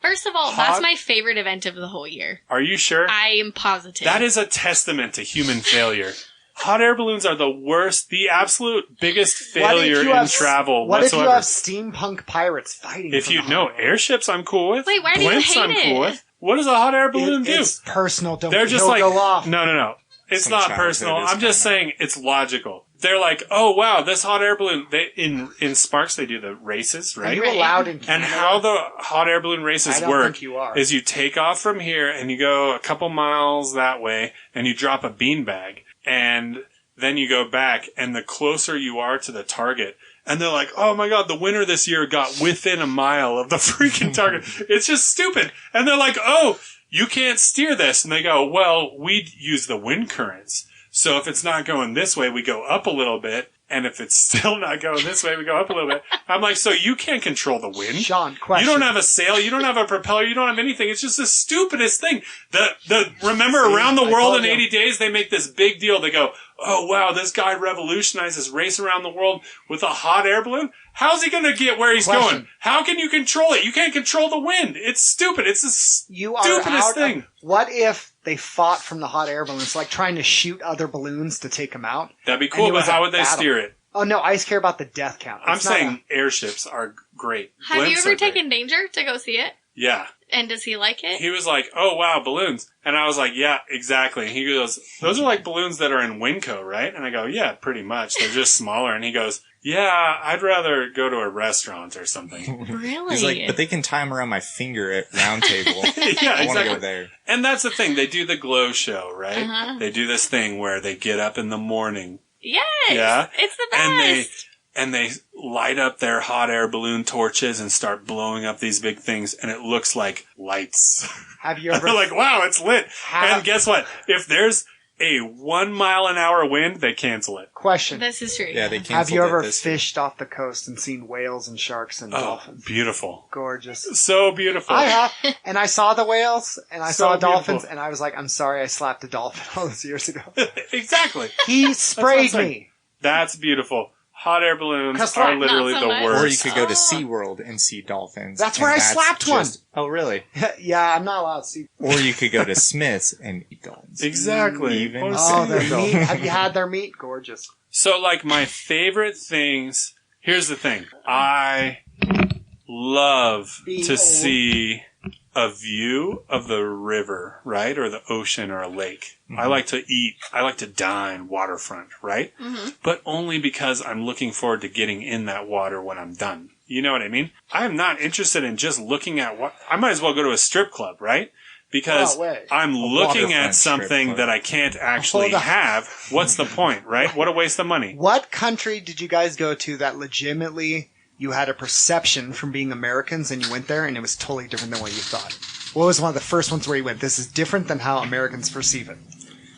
First of all, that's my favorite event of the whole year. Are you sure? I am positive. That is a testament to human failure. Hot air balloons are the worst, the absolute biggest failure in travel what whatsoever. What if you have steampunk pirates fighting? If you know airships, I'm cool with. Wait, why do you hate I'm it? cool with. What does a hot air balloon do? It's personal. They're just like, go off. No. It's Some not personal. I'm just saying it's logical. They're like, oh wow, this hot air balloon. They in Sparks they do the races, right? Are you allowed in Canada? And how the hot air balloon races work is you take off from here and you go a couple miles that way and you drop a beanbag and then you go back, and the closer you are to the target, and they're like, oh my god, the winner this year got within a mile of the freaking target. It's just stupid. And they're like, oh, you can't steer this. And they go, well, we use the wind currents. So if it's not going this way, we go up a little bit. And if it's still not going this way, we go up a little bit. I'm like, so you can't control the wind. Sean, question. You don't have a sail. You don't have a propeller. You don't have anything. It's just the stupidest thing. Remember, around the world in 80 days, they make this big deal. They go, oh, wow, this guy revolutionized this race around the world with a hot air balloon. How's he going to get where he's going? How can you control it? You can't control the wind. It's stupid. It's the stupidest thing. What if they fought from the hot air balloons, like trying to shoot other balloons to take them out? That'd be cool, but how would they steer it? Oh, no, I just care about the death count. I'm saying airships are great. Have you ever taken Danger to go see it? Yeah. And does he like it? He was like, oh, wow, balloons. And I was like, yeah, exactly. He goes, those are like balloons that are in Winco, right? And I go, yeah, pretty much. They're just smaller. And he goes, yeah, I'd rather go to a restaurant or something. Really? He's like, but they can tie them around my finger at round table. Yeah, I want to exactly. go there. And that's the thing. They do the glow show, right? Uh-huh. They do this thing where they get up in the morning. Yes. Yeah. It's the best. And they light up their hot air balloon torches and start blowing up these big things, and it looks like lights. Have you ever... They're like, wow, it's lit. And guess what? If there's a 1 mile an hour wind, they cancel it. Question. This is true. Yeah, they canceled Have you ever it fished off the coast and seen whales and sharks and dolphins? Beautiful. Gorgeous. So beautiful. I have. And I saw the whales, and I saw dolphins, beautiful. and I was like, I'm sorry I slapped a dolphin all those years ago. Exactly. He sprayed me. That's beautiful. Hot air balloons Cause are literally not so the much. worst. Or you could go to SeaWorld and see dolphins. That's where I slapped one. Oh, really? Yeah, I'm not allowed to see. Or you could go to Smith's and eat dolphins. Exactly. Even Oh, their meat. Have you had their meat? Gorgeous. So, like, my favorite things... Here's the thing. I love to see a view of the river, right? Or the ocean or a lake. Mm-hmm. I like to eat. I like to dine waterfront, right? Mm-hmm. But only because I'm looking forward to getting in that water when I'm done. You know what I mean? I'm not interested in just looking at what... I might as well go to a strip club, right? Because I'm looking at something that I can't actually have. What's the point, right? What a waste of money. What country did you guys go to that legitimately you had a perception from being Americans and you went there and it was totally different than what you thought? What was one of the first ones where you went, this is different than how Americans perceive it?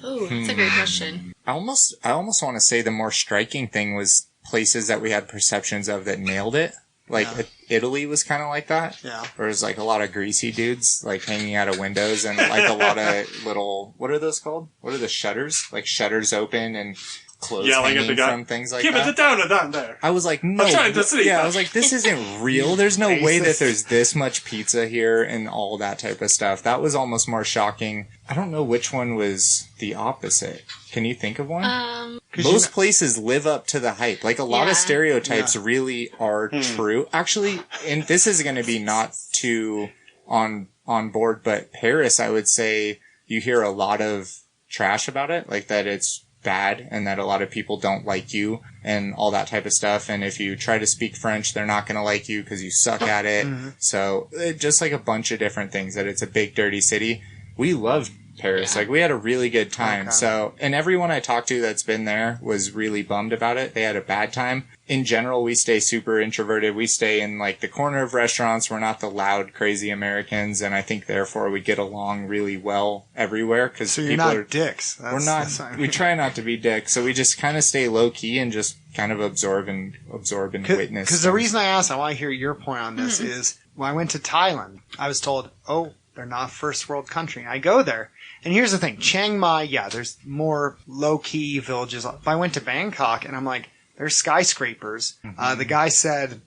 Ooh, that's a great question. I almost want to say the more striking thing was places that we had perceptions of that nailed it. Like, Italy was kind of like that. Yeah. Where it was like a lot of greasy dudes, like hanging out of windows and like a lot of little, what are those called? What are the shutters? Like shutters open and clothes hanging from things like that. Keep it down there. I was like, no. I'm trying to see. Yeah, I was like, this isn't real. There's no way that there's this much pizza here and all that type of stuff. That was almost more shocking. I don't know which one was the opposite. Can you think of one? Most places live up to the hype. Like, a lot of stereotypes really are true. Actually, and this is going to be not too on board, but Paris, I would say you hear a lot of trash about it. Like, that it's bad and that a lot of people don't like you and all that type of stuff. And if you try to speak French, they're not going to like you because you suck at it. So just like a bunch of different things, that it's a big, dirty city. We loved Paris. Like, we had a really good time. Okay. So, and everyone I talked to that's been there was really bummed about it. They had a bad time. In general, we stay super introverted. We stay in like the corner of restaurants. We're not the loud, crazy Americans. And I think therefore we get along really well everywhere. Cause so you're not dicks. We're not, we try not to be dicks. So we just kind of stay low key and just kind of absorb and witness. Cause the reason I asked, I want to hear your point on this is when I went to Thailand, I was told, oh, they're not a first world country. I go there. And here's the thing. Chiang Mai, yeah, there's more low-key villages. If I went to Bangkok and I'm like, there's skyscrapers. The guy said,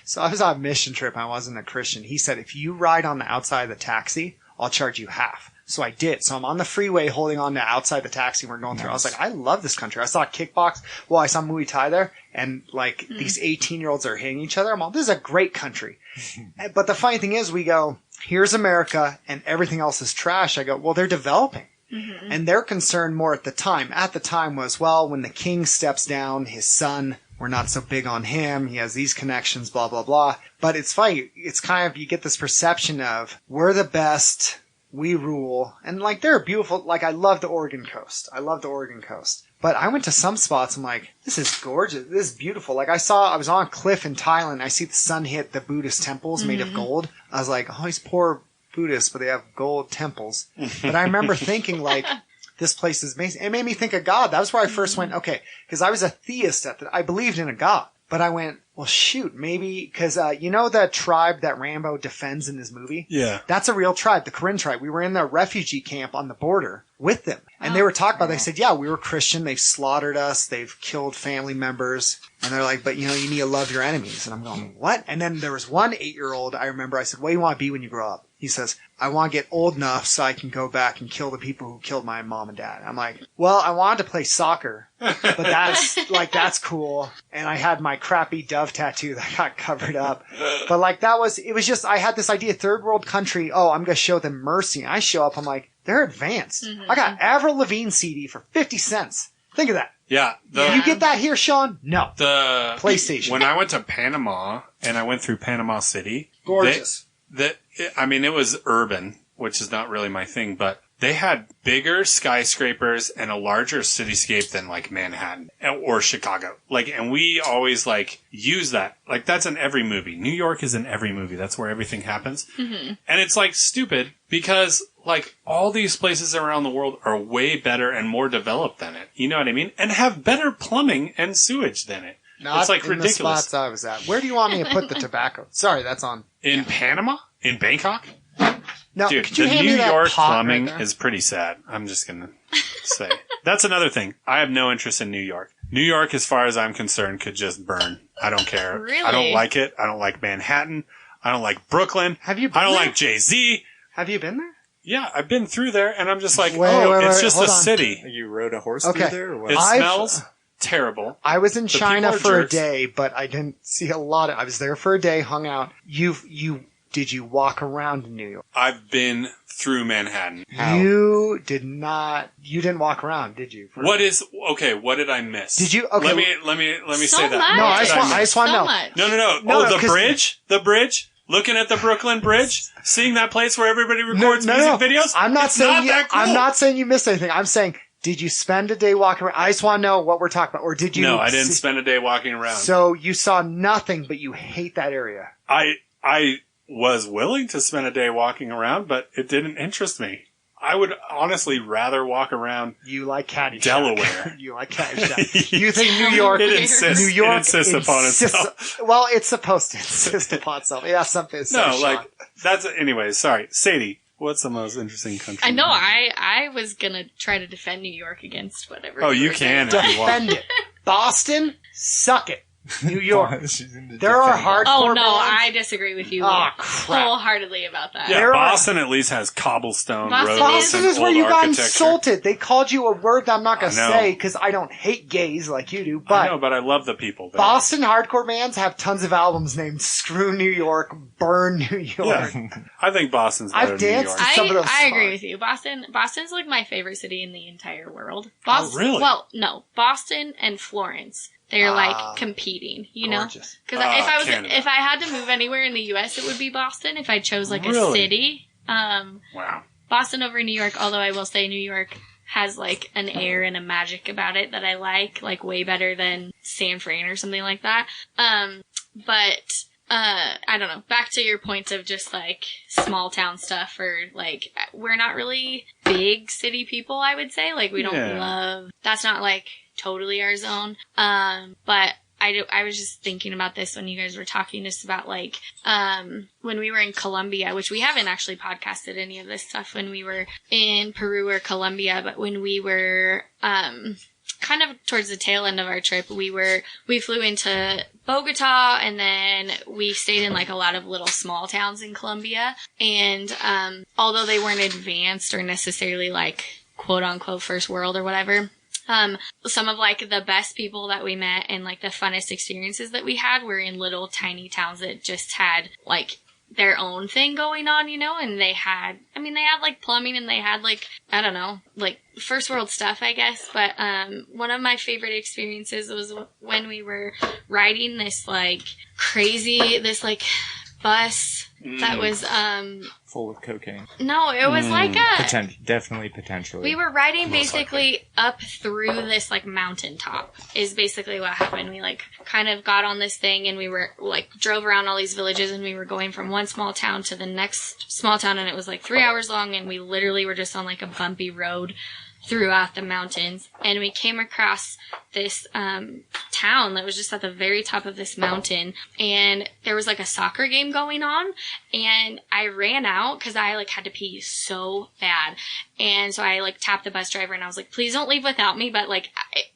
so I was on a mission trip. I wasn't a Christian. He said, if you ride on the outside of the taxi, I'll charge you half. So I did. So I'm on the freeway holding on to outside the taxi we're going through. I was like, I love this country. I saw kickbox. Well, I saw Muay Thai there. And like these 18-year-olds are hitting each other. I'm all, this is a great country. But the funny thing is we go, here's America and everything else is trash. I go, well, they're developing. And their concern more at the time was, well, when the king steps down, his son, we're not so big on him. He has these connections, blah, blah, blah. But it's funny. It's kind of, you get this perception of we're the best. We rule. And like, they're beautiful. Like, I love the Oregon coast. But I went to some spots. I'm like, this is gorgeous. This is beautiful. Like, I was on a cliff in Thailand. I see the sun hit the Buddhist temples made of gold. I was like, oh, these poor Buddhists, but they have gold temples. But I remember thinking, like, this place is amazing. It made me think of God. That was where I first went, okay, because I was a theist I believed in a God. But I went, well, shoot, maybe, because you know the tribe that Rambo defends in his movie? Yeah. That's a real tribe, the Karen tribe. We were in the refugee camp on the border with them. And they were talking about, they said, yeah, we were Christian. They've slaughtered us. They've killed family members. And they're like, but you know, you need to love your enemies. And I'm going, what? And then there was one 8-year-old, I remember, I said, what do you want to be when you grow up? He says, I want to get old enough so I can go back and kill the people who killed my mom and dad. I'm like, well, I wanted to play soccer, but that's cool. And I had my crappy dove tattoo that got covered up. But like, it was just, I had this idea, third world country, oh, I'm going to show them mercy. And I show up, I'm like, they're advanced. I got Avril Lavigne CD for 50 cents. Think of that. Yeah. You get that here, Sean? No. The PlayStation. When I went to Panama and I went through Panama City. Gorgeous. It was urban, which is not really my thing, but they had bigger skyscrapers and a larger cityscape than like Manhattan or Chicago. Like, and we always like use that. Like, that's in every movie. New York is in every movie. That's where everything happens. And it's like stupid because like all these places around the world are way better and more developed than it. You know what I mean? And have better plumbing and sewage than it. Not it's like in ridiculous. The spots I was at. Where do you want me to put the tobacco? Sorry, that's on. In Panama? In Bangkok? No, dude, could you the hand New me that York pot plumbing right there? is pretty sad. I'm just gonna say. That's another thing. I have no interest in New York. New York, as far as I'm concerned, could just burn. I don't care. Really? I don't like it. I don't like Manhattan. I don't like Brooklyn. Have you been I don't there? like Jay-Z. Have you been there? Yeah, I've been through there, and I'm just like, Wait, it's just hold a on. city. You rode a horse Okay. through there or what? It smells terrible. I was in China people are for a jerks. day, but I didn't see a lot of. I was there for a day, hung out. Did you walk around in New York? I've been through Manhattan. How? You did not. You didn't walk around, did you? What did I miss? Did you? Okay. Let me So say that. much. No, What I did just want miss? to know. much. No. No, The 'cause- bridge. Looking at the Brooklyn Bridge, seeing that place where everybody records music videos. I'm not it's saying not you. that cool. I'm not saying you missed anything. I'm saying, did you spend a day walking around? I just want to know what we're talking about. Or did you? No, I didn't spend a day walking around. So you saw nothing, but you hate that area. I was willing to spend a day walking around, but it didn't interest me. I would honestly rather walk around You like Caddyshack. Delaware. You like Caddyshack. You think New York? It insists. New York It insists upon itself. Well, it's supposed to insist upon itself. Yeah, something. No, like that's. Anyways, sorry, Sadie. What's the most interesting country? I know. I was gonna try to defend New York against whatever. Oh, you you were can saying. if you want. defend it. Boston, suck it. New York. She's into There are different- hardcore Oh, no, bands. I disagree with you Oh, crap. wholeheartedly about that. Yeah, There are- Boston at least has cobblestone Boston roads Boston and is where old you got architecture. insulted. They called you a word that I'm not going to I know. say because I don't hate gays like you do. I But know, but I love the people there. Boston hardcore bands have tons of albums named "Screw New York," "Burn New York." Yeah. I think Boston's better I've than New danced York. to some of those I agree songs. with you. Boston's like my favorite city in the entire world. Oh, really? Well, no, Boston and Florence. They're Ah, like competing, you know? Gorgeous. Because Canada. if I had to move anywhere in the U.S., it would be Boston. If I chose like a Really? city, Wow. Boston over New York. Although I will say New York has like an air and a magic about it that I like way better than San Fran or something like that. But I don't know. Back to your points of just like small town stuff, or like we're not really big city people. I would say like we don't Yeah. love. That's not like totally our zone. But I was just thinking about this when you guys were talking just about like, when we were in Colombia, which we haven't actually podcasted any of this stuff when we were in Peru or Colombia, but when we were, kind of towards the tail end of our trip, we flew into Bogota, and then we stayed in like a lot of little small towns in Colombia. And, although they weren't advanced or necessarily like quote unquote first world or whatever, some of like the best people that we met and like the funnest experiences that we had were in little tiny towns that just had like their own thing going on, you know, and they had like plumbing and they had like, I don't know, like first world stuff, I guess. But, one of my favorite experiences was when we were riding this like bus that was, full of cocaine. no, it was like a, Definitely potentially. we were riding Most basically up through this like mountaintop is basically what happened. We like kind of got on this thing and we were like drove around all these villages and we were going from one small town to the next small town, and it was like 3 hours long, and we literally were just on like a bumpy road throughout the mountains, and we came across this town that was just at the very top of this mountain, and there was like a soccer game going on, and I ran out because I like had to pee so bad, and so I like tapped the bus driver and I was like, please don't leave without me, but like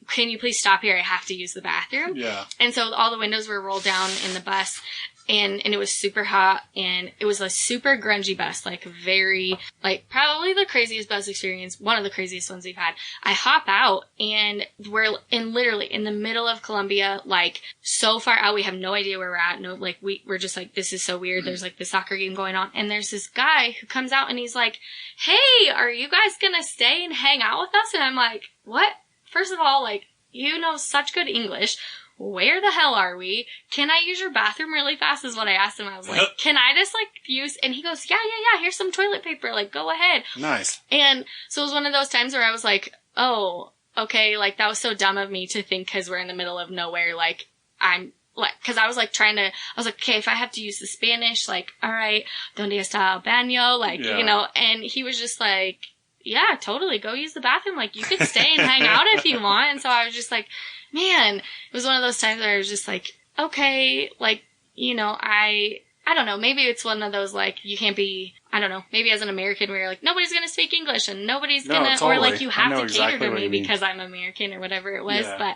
can you please stop here, I have to use the bathroom. Yeah. And so all the windows were rolled down in the bus, and it was super hot, and it was a super grungy bus, like very, like probably the craziest bus experience, one of the craziest ones we've had. I hop out, and we're literally in the middle of Colombia, like so far out, we have no idea where we're at. No, like we're just like, this is so weird. There's like the soccer game going on, and there's this guy who comes out and he's like, hey, are you guys gonna stay and hang out with us? And I'm like, what? First of all, like, you know such good English. Where the hell are we? Can I use your bathroom really fast is what I asked him. I was like, can I just like use, and he goes, yeah, here's some toilet paper, like go ahead. Nice. And so it was one of those times where I was like, oh, okay, like that was so dumb of me to think because we're in the middle of nowhere, like I'm like, cause I was like I was like, okay, if I have to use the Spanish, like, all right, donde está el baño? Like, Yeah. you know, and he was just like, yeah, totally, go use the bathroom. Like you could stay and hang out if you want. And so I was just like, man, it was one of those times where I was just like, okay, like, you know, I don't know, maybe it's one of those, like, you can't be, I don't know, maybe as an American where you're like, nobody's gonna speak English and nobody's No, gonna, totally. or like you I have know to exactly cater to what me you mean. because I'm American or whatever it was, Yeah. but,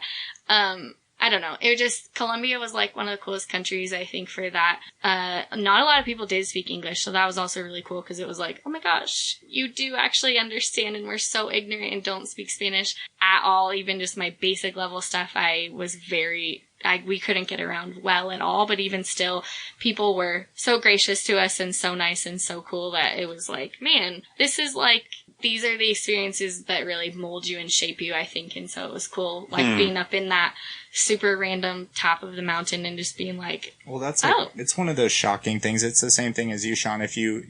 I don't know. It was just, Colombia was like one of the coolest countries, I think, for that. Not a lot of people did speak English, so that was also really cool because it was like, oh my gosh, you do actually understand, and we're so ignorant and don't speak Spanish at all. Even just my basic level stuff, we couldn't get around well at all, but even still, people were so gracious to us and so nice and so cool that it was like, man, this is like, these are the experiences that really mold you and shape you, I think. And so it was cool, like being up in that super random top of the mountain and just being like, Well, that's like, it's one of those shocking things. It's the same thing as you, Sean. If you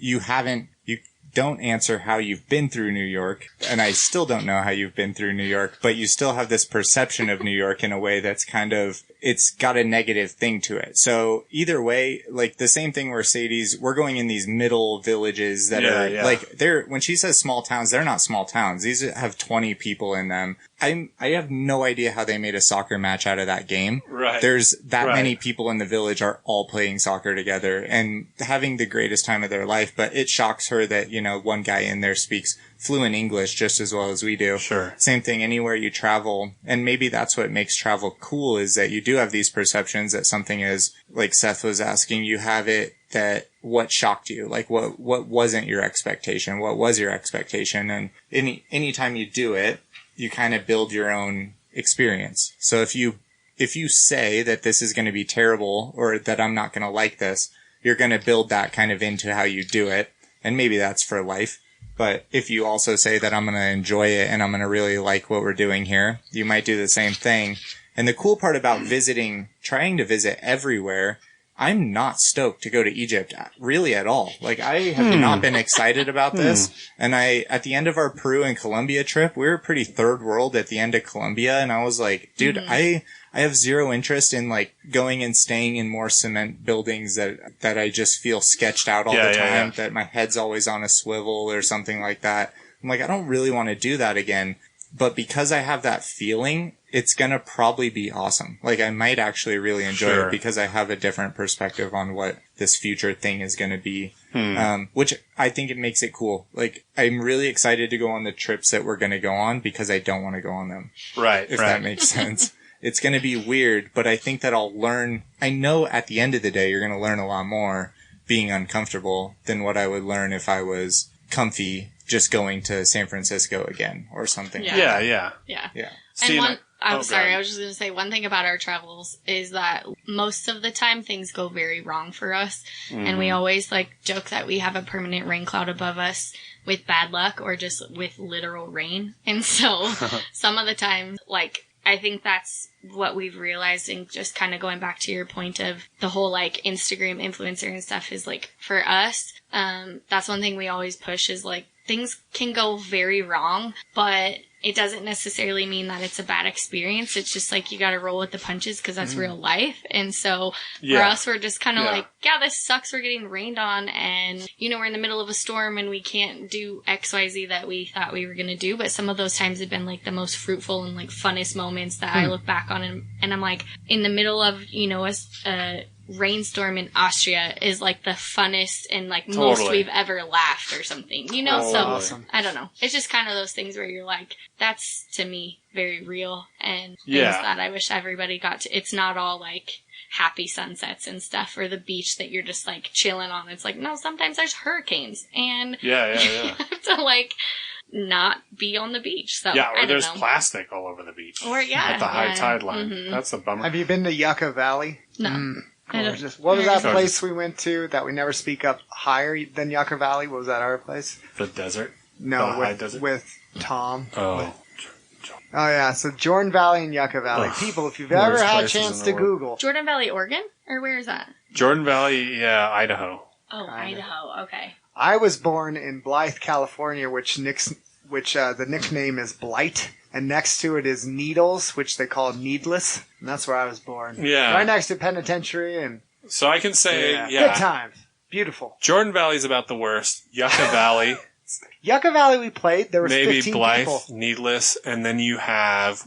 don't answer how you've been through New York, and I still don't know how you've been through New York, but you still have this perception of New York in a way that's kind of, it's got a negative thing to it. So either way, like the same thing where Sadie's, we're going in these middle villages that are like, when she says small towns, they're not small towns. These have 20 people in them. I have no idea how they made a soccer match out of that game. Right. There's that many people in the village are all playing soccer together and having the greatest time of their life. But it shocks her that, you know, one guy in there speaks fluent English just as well as we do. Sure. Same thing anywhere you travel. And maybe that's what makes travel cool, is that you do have these perceptions that something is, like Seth was asking, you have it that what shocked you? Like what wasn't your expectation? What was your expectation? And anytime you do it, you kind of build your own experience. So if you say that this is going to be terrible or that I'm not going to like this, you're going to build that kind of into how you do it. And maybe that's for life. But if you also say that I'm going to enjoy it and I'm going to really like what we're doing here, you might do the same thing. And the cool part about trying to visit everywhere, I'm not stoked to go to Egypt really at all. Like, I have not been excited about this. And at the end of our Peru and Colombia trip, we were pretty third world at the end of Colombia. And I was like, dude, I have zero interest in like going and staying in more cement buildings that I just feel sketched out all the time, that my head's always on a swivel or something like that. I'm like, I don't really want to do that again. But because I have that feeling, it's going to probably be awesome. Like, I might actually really enjoy it because I have a different perspective on what this future thing is going to be. Which I think it makes it cool. Like, I'm really excited to go on the trips that we're going to go on because I don't want to go on them. Right. If that makes sense. It's going to be weird, but I think that I'll learn. I know at the end of the day, you're going to learn a lot more being uncomfortable than what I would learn if I was comfy just going to San Francisco again or something. Yeah. Steve, I'm sorry, I was just going to say one thing about our travels is that most of the time things go very wrong for us. And we always like joke that we have a permanent rain cloud above us with bad luck or just with literal rain. And so some of the time, like, I think that's what we've realized, and just kind of going back to your point of the whole like Instagram influencer and stuff is like for us, that's one thing we always push is like things can go very wrong, but it doesn't necessarily mean that it's a bad experience. It's just like you got to roll with the punches because that's real life. And so for us, we're just kind of like, yeah, this sucks. We're getting rained on and, you know, we're in the middle of a storm and we can't do XYZ that we thought we were going to do. But some of those times have been like the most fruitful and like funnest moments that I look back on. And I'm like in the middle of, you know, a rainstorm in Austria is like the funnest and like most we've ever laughed or something, you know? So awesome. I don't know. It's just kind of those things where you're like, that's to me very real and things that I wish everybody got to. It's not all like happy sunsets and stuff or the beach that you're just like chilling on. It's like, no, sometimes there's hurricanes and you have to like not be on the beach. So or there's plastic all over the beach. Or at the high tide line. That's a bummer. Have you been to Yucca Valley? No. Gorgeous. What was that place we went to that we never speak up higher than Yucca Valley? What was that our place? The desert? No, high desert? with Tom. Oh. Oh, yeah. So Jordan Valley and Yucca Valley. People, if you've ever had a chance to Google. Jordan Valley, Oregon? Or where is that? Jordan Valley, Idaho. Oh, Idaho. Okay. I was born in Blythe, California, which the nickname is Blight. And next to it is Needles, which they call Needless. And that's where I was born. Yeah. Right next to Penitentiary. And so I can say, good times. Beautiful. Jordan Valley's about the worst. Yucca Valley. Yucca Valley we played. There was maybe 15 Blythe, people. Needless. And then you have,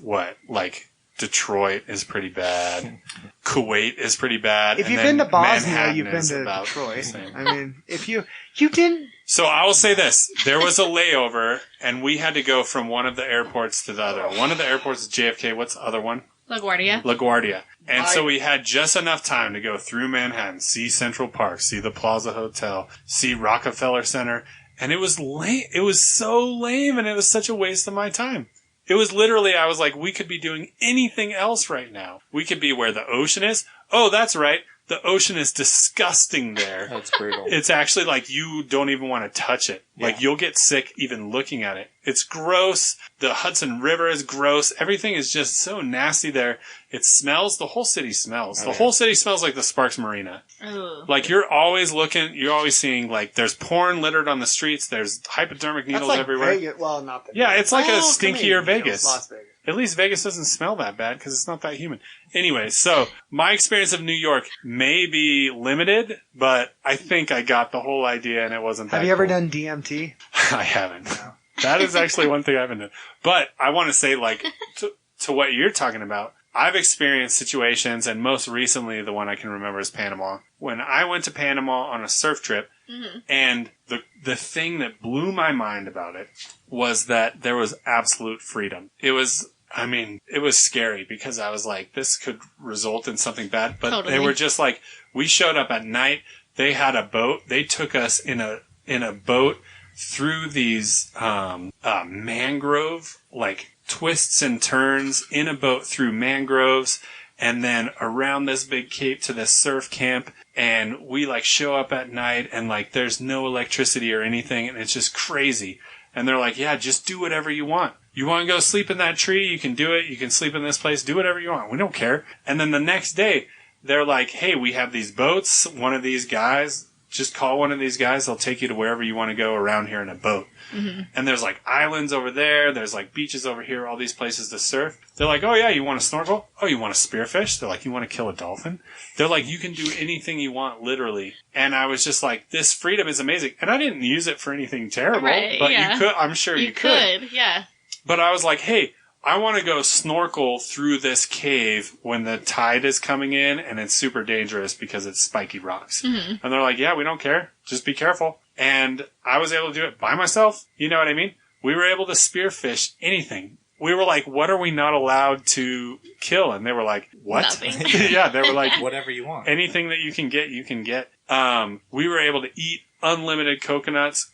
Detroit is pretty bad. Kuwait is pretty bad. If you've been to Bosnia, you've been to Detroit. I mean, if you didn't. So I will say this. There was a layover, and we had to go from one of the airports to the other. One of the airports is JFK. What's the other one? LaGuardia. And so we had just enough time to go through Manhattan, see Central Park, see the Plaza Hotel, see Rockefeller Center. And it was lame. It was so lame, and it was such a waste of my time. It was literally, I was like, we could be doing anything else right now. We could be where the ocean is. Oh, that's right. The ocean is disgusting there. That's brutal. It's actually like you don't even want to touch it. Yeah. Like you'll get sick even looking at it. It's gross. The Hudson River is gross. Everything is just so nasty there. It smells. The whole city smells. The whole city smells like the Sparks Marina. Ugh. Like you're always seeing like there's porn littered on the streets. There's hypodermic needles everywhere. Vegas. Well, not that. Yeah, it's like a stinkier Vegas. Las Vegas. At least Vegas doesn't smell that bad because it's not that humid. Anyway, so my experience of New York may be limited, but I think I got the whole idea and it wasn't that Have you ever done DMT? I haven't. No. That is actually one thing I haven't done. But I want to say, like, to what you're talking about, I've experienced situations, and most recently the one I can remember is Panama. When I went to Panama on a surf trip, and the thing that blew my mind about it was that there was absolute freedom. It was I mean, it was scary because I was like, this could result in something bad. But Totally. they were just like, we showed up at night. They had a boat. They took us in a boat through these mangrove, like twists and turns in a boat through mangroves. And then around this big cape to this surf camp. And we like show up at night and like there's no electricity or anything. And it's just crazy. And they're like, yeah, just do whatever you want. You want to go sleep in that tree? You can do it. You can sleep in this place. Do whatever you want. We don't care. And then the next day, they're like, hey, we have these boats. One of these guys, just call one of these guys. They'll take you to wherever you want to go around here in a boat. Mm-hmm. And there's like islands over there. There's like beaches over here, all these places to surf. They're like, oh yeah, you want to snorkel? Oh, you want to spearfish? They're like, you want to kill a dolphin? They're like, you can do anything you want, literally. And I was just like, this freedom is amazing. And I didn't use it for anything terrible, but you could, I'm sure you could. Yeah. But I was like, hey, I want to go snorkel through this cave when the tide is coming in and it's super dangerous because it's spiky rocks. Mm-hmm. And they're like, yeah, we don't care. Just be careful. And I was able to do it by myself. You know what I mean? We were able to spearfish anything. We were like, what are we not allowed to kill? And they were like, what? Nothing. Yeah, they were like, whatever you want. Anything that you can get, you can get. We were able to eat unlimited coconuts.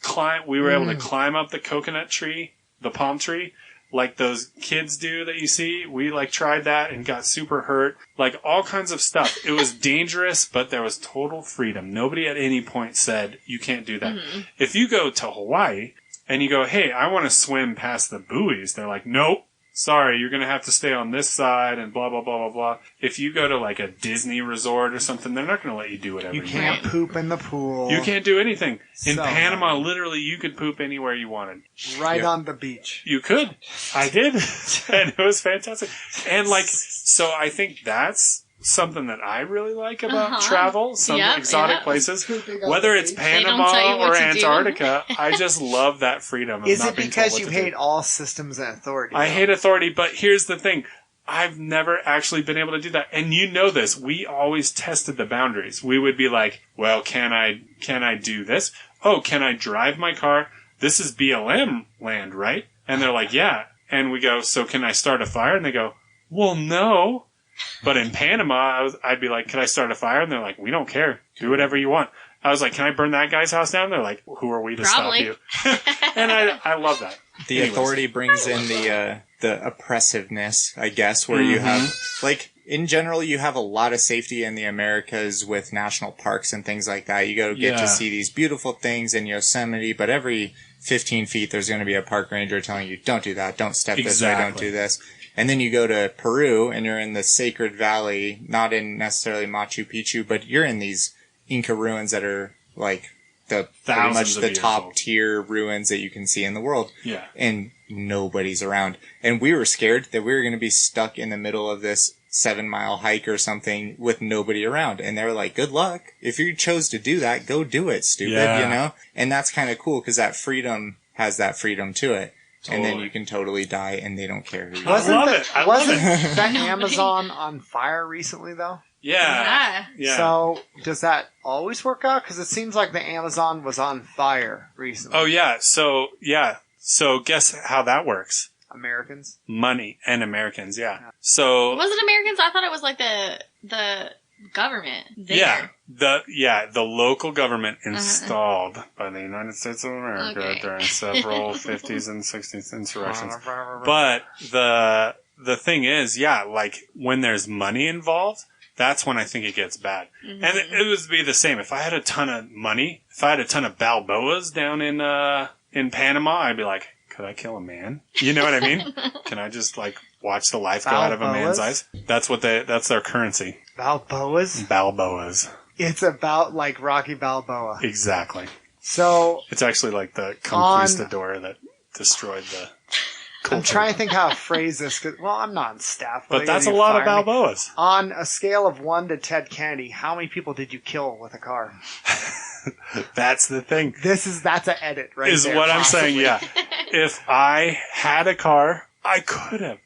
We were able to climb up the coconut tree, the palm tree, like those kids do that you see. We like tried that and got super hurt. Like all kinds of stuff. It was dangerous, but there was total freedom. Nobody at any point said, you can't do that. Mm-hmm. If you go to Hawaii and you go, hey, I want to swim past the buoys, they're like, nope. Sorry, you're going to have to stay on this side and blah, blah, blah, blah, blah. If you go to like a Disney resort or something, they're not going to let you do whatever you want. You can't poop in the pool. You can't do anything. In Panama, literally, you could poop anywhere you wanted. Right on the beach. You could. I did. And it was fantastic. And like, so I think that's something that I really like about travel, some exotic places. Whether it's Panama or Antarctica, I just love that freedom of Is not it being because told you what to hate do. all systems and authority? I hate authority, but here's the thing. I've never actually been able to do that. And you know this. We always tested the boundaries. We would be like, well, can I do this? Oh, can I drive my car? This is BLM land, right? And they're like, yeah. And we go, so can I start a fire? And they go, well, no. But in Panama, I'd be like, can I start a fire? And they're like, we don't care. Do whatever you want. I was like, can I burn that guy's house down? They're like, who are we to stop you? And I love that. The authority brings in the oppressiveness, I guess, where you have, like, in general, you have a lot of safety in the Americas with national parks and things like that. You go get to see these beautiful things in Yosemite, but every 15 feet there's going to be a park ranger telling you, don't do that, don't step this way, don't do this. And then you go to Peru and you're in the Sacred Valley, not in necessarily Machu Picchu, but you're in these Inca ruins that are like pretty much the top tier ruins that you can see in the world. Yeah. And nobody's around. And we were scared that we were going to be stuck in the middle of this 7-mile hike or something with nobody around. And they were like, good luck. If you chose to do that, go do it, stupid, you know? And that's kind of cool because that freedom has that freedom to it. Totally. And then you can totally die and they don't care who you are. I love it. Wasn't that Amazon on fire recently, though? Yeah. So, does that always work out? Because it seems like the Amazon was on fire recently. Oh, yeah. So guess how that works? Americans? Money and Americans, yeah. So was it Americans? I thought it was like the government. There. The local government installed by the United States of America during several 50s and 60s insurrections. But the thing is, like when there's money involved, that's when I think it gets bad. Mm-hmm. And it would be the same. If I had a ton of money, if I had a ton of Balboas down in Panama, I'd be like, could I kill a man? You know what I mean? Can I just like watch the life go out of a man's eyes? That's their currency. Balboas. It's about like Rocky Balboa. Exactly. So it's actually like the conquistador that destroyed the culture. I'm trying to think how to phrase this. Well, I'm not on staff. But that's a lot of Balboas. On a scale of 1 to Ted Kennedy, how many people did you kill with a car? That's the thing. That's an edit, right? Is there, what possibly. I'm saying, yeah. If I had a car, I could have.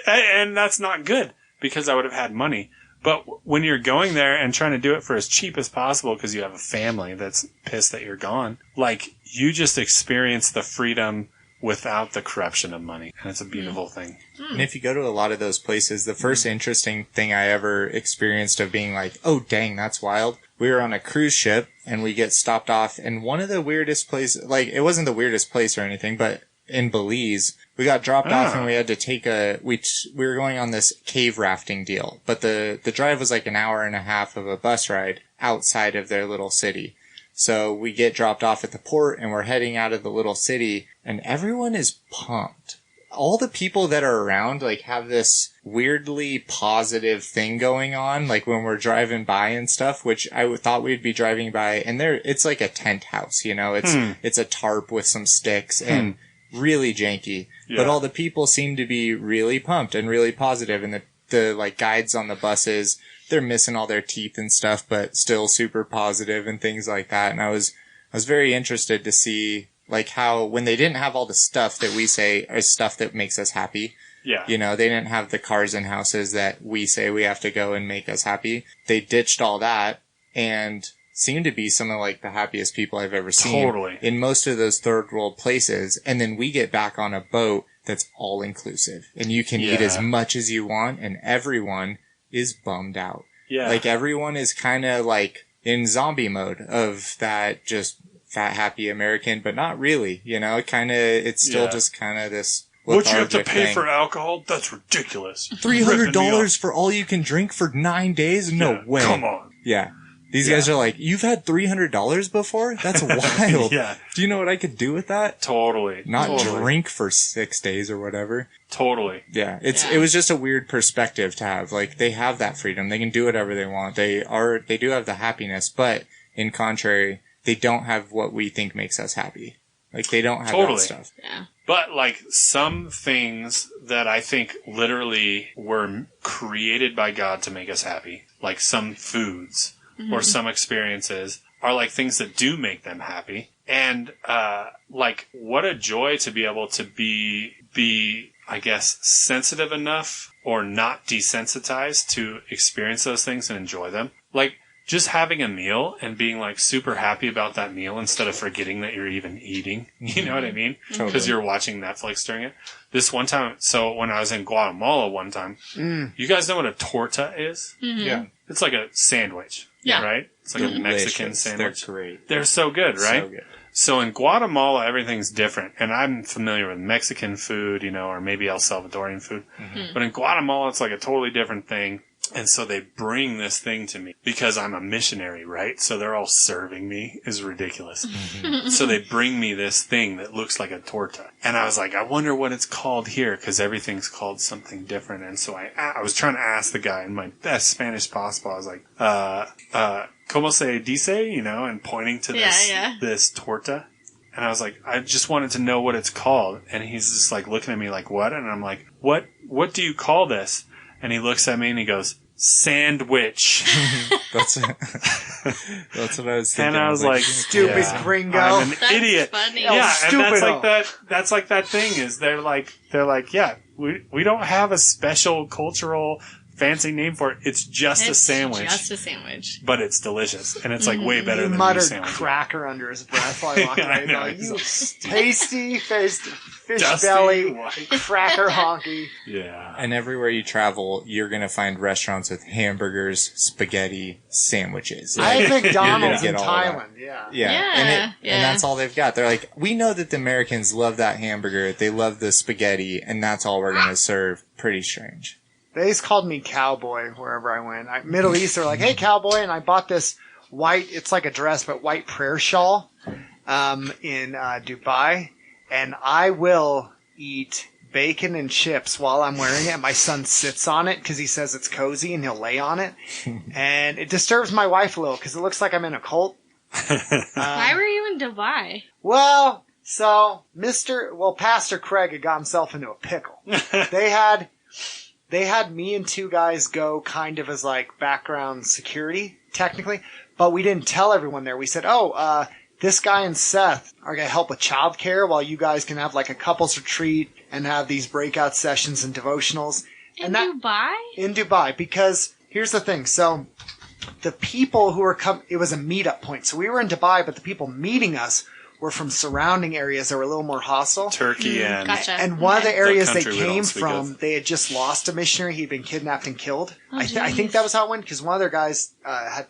And that's not good because I would have had money. But when you're going there and trying to do it for as cheap as possible because you have a family that's pissed that you're gone, like you just experience the freedom without the corruption of money. And it's a beautiful thing. And if you go to a lot of those places, the first interesting thing I ever experienced of being like, oh, dang, that's wild. We were on a cruise ship and we get stopped off in one of the weirdest places. Like, it wasn't the weirdest place or anything, but in Belize, we got dropped off and we had to take we were going on this cave rafting deal. But the drive was like an hour and a half of a bus ride outside of their little city. So we get dropped off at the port and we're heading out of the little city and everyone is pumped. All the people that are around, like, have this weirdly positive thing going on, like, when we're driving by and stuff, which I thought we'd be driving by, and it's like a tent house, you know? It's a tarp with some sticks and really janky. Yeah. But all the people seem to be really pumped and really positive, and the like, guides on the buses, they're missing all their teeth and stuff, but still super positive and things like that. And I was very interested to see, like, how when they didn't have all the stuff that we say is stuff that makes us happy. Yeah. You know, they didn't have the cars and houses that we say we have to go and make us happy. They ditched all that and seemed to be some of, like, the happiest people I've ever seen. Totally. In most of those third world places. And then we get back on a boat that's all inclusive. And you can eat as much as you want and everyone is bummed out. Yeah. Like, everyone is kind of, like, in zombie mode of that just fat, happy American, but not really, you know, it's still just kind of this what you have to pay thing. For alcohol? That's ridiculous. $300 for all you can drink for 9 days? No way. Come on. Yeah. These guys are like, you've had $300 before? That's wild. Yeah. Do you know what I could do with that? Totally. Not drink for 6 days or whatever. Totally. Yeah. It was just a weird perspective to have. Like, they have that freedom. They can do whatever they want. They do have the happiness, but in contrary, they don't have what we think makes us happy. Like, they don't have that stuff. Yeah. But, like, some things that I think literally were created by God to make us happy, like some foods or some experiences, are like things that do make them happy. And, like, what a joy to be able to be, I guess, sensitive enough or not desensitized to experience those things and enjoy them. Like, just having a meal and being, like, super happy about that meal instead of forgetting that you're even eating. You know what I mean? Because you're watching Netflix during it. This one time, so when I was in Guatemala one time, you guys know what a torta is? Yeah. It's like a sandwich. Yeah. Right? It's like a Mexican sandwich. They're great. They're so good, right? So good. So in Guatemala, everything's different. And I'm familiar with Mexican food, you know, or maybe El Salvadorian food. But in Guatemala, it's like a totally different thing. And so they bring this thing to me because I'm a missionary, right? So they're all serving me is ridiculous. So they bring me this thing that looks like a torta. And I was like, I wonder what it's called here because everything's called something different. And so I was trying to ask the guy in my best Spanish possible. I was like, ¿Cómo se dice? You know, and pointing to this torta. And I was like, I just wanted to know what it's called. And he's just like looking at me like, what? And I'm like, what do you call this? And he looks at me and he goes, sandwich. That's what I was thinking. And I was like, stupid gringo. I'm an That's idiot. Funny. Yeah, and that's like that thing is they're like, yeah, we don't have a special cultural fancy name for it. It's just a sandwich. Just a sandwich. But it's delicious. And it's like way better than a muttered sandwich. cracker under his breath while walking I know, away. exactly. You pasty-faced fish Dusty, belly, white. cracker honky. Yeah. And everywhere you travel, you're going to find restaurants with hamburgers, spaghetti, sandwiches. I have McDonald's in all Thailand, And that's all they've got. They're like, we know that the Americans love that hamburger. They love the spaghetti, and that's all we're going to serve. Pretty strange. They just called me cowboy wherever I went. Middle East, they're like, hey, cowboy. And I bought this white, it's like a dress, but white prayer shawl in Dubai. And I will eat bacon and chips while I'm wearing it. My son sits on it because he says it's cozy and he'll lay on it. And it disturbs my wife a little because it looks like I'm in a cult. Why were you in Dubai? Well, so Pastor Craig had got himself into a pickle. They had me and two guys go kind of as like background security, technically, but we didn't tell everyone there. We said, this guy and Seth are going to help with childcare while you guys can have like a couples retreat and have these breakout sessions and devotionals. Dubai? In Dubai, because here's the thing. So the people who were it was a meetup point. So we were in Dubai, but the people meeting us were from surrounding areas that were a little more hostile. Turkey and Gotcha. And one of the areas they country we don't came speak from, of. they had just lost a missionary. He'd been kidnapped and killed. Oh, I think that was how it went, because one of their guys had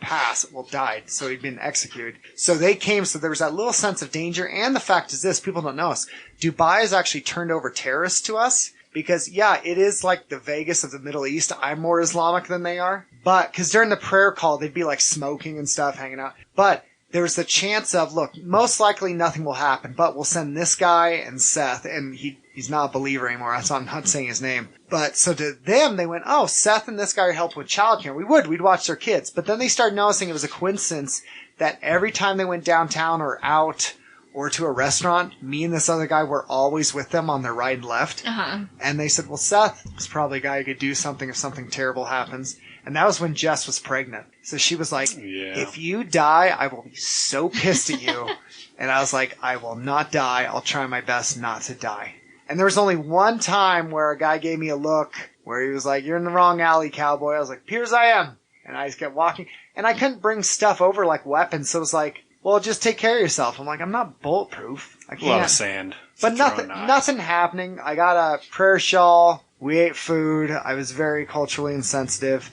died, so he'd been executed. So they came, so there was that little sense of danger. And the fact is this, people don't know us. Dubai has actually turned over terrorists to us. Because, yeah, it is like the Vegas of the Middle East. I'm more Islamic than they are. But, because during the prayer call, they'd be like smoking and stuff, hanging out. But there's the chance of, look, most likely nothing will happen, but we'll send this guy and Seth, and he's not a believer anymore, so I'm not saying his name. But, so to them, they went, oh, Seth and this guy are helping with childcare. We'd watch their kids. But then they started noticing it was a coincidence that every time they went downtown or out or to a restaurant, me and this other guy were always with them on their right and left. Uh-huh. And they said, well, Seth is probably a guy who could do something if something terrible happens. And that was when Jess was pregnant. So she was like, if you die, I will be so pissed at you. And I was like, I will not die. I'll try my best not to die. And there was only one time where a guy gave me a look where he was like, you're in the wrong alley, cowboy. I was like, here's I am. And I just kept walking. And I couldn't bring stuff over like weapons. So it was like, well, just take care of yourself. I'm like, I'm not bulletproof. I can't. A lot of sand. But nothing happening. I got a prayer shawl. We ate food. I was very culturally insensitive.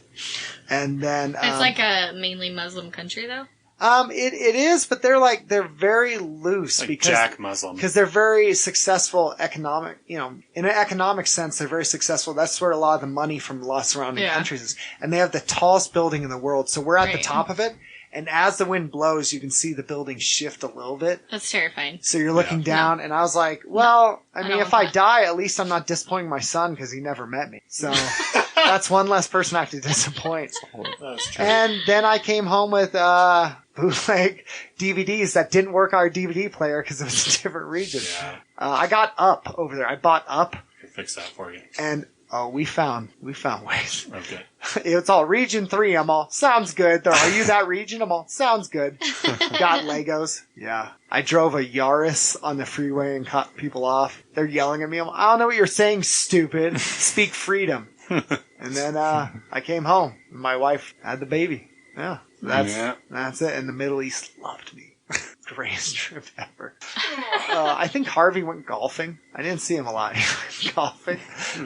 And then... it's like a mainly Muslim country, though? It is, but they're very loose. Like because Jack Muslim. Because they're very successful in an economic sense, they're very successful. That's where a lot of the money from a lot of surrounding countries is. And they have the tallest building in the world. So we're at the top of it. And as the wind blows, you can see the building shift a little bit. That's terrifying. So you're looking down, and I was like, well, I mean, if I die, at least I'm not disappointing my son because he never met me. So that's one less person I have to disappoint. That's true. And then I came home with bootleg DVDs that didn't work on our DVD player because it was a different region. Yeah. I got Up over there. I bought Up. I can fix that for you. And... oh, we found ways. Okay. It's all region 3. I'm all, sounds good. Are you that region? I'm all, sounds good. Got Legos. Yeah. I drove a Yaris on the freeway and cut people off. They're yelling at me. I'm, I don't know what you're saying, stupid. Speak freedom. And then, I came home. My wife had the baby. Yeah. That's it. And the Middle East loved me. Greatest trip ever. I think Harvey went golfing. I didn't see him a lot. He went golfing.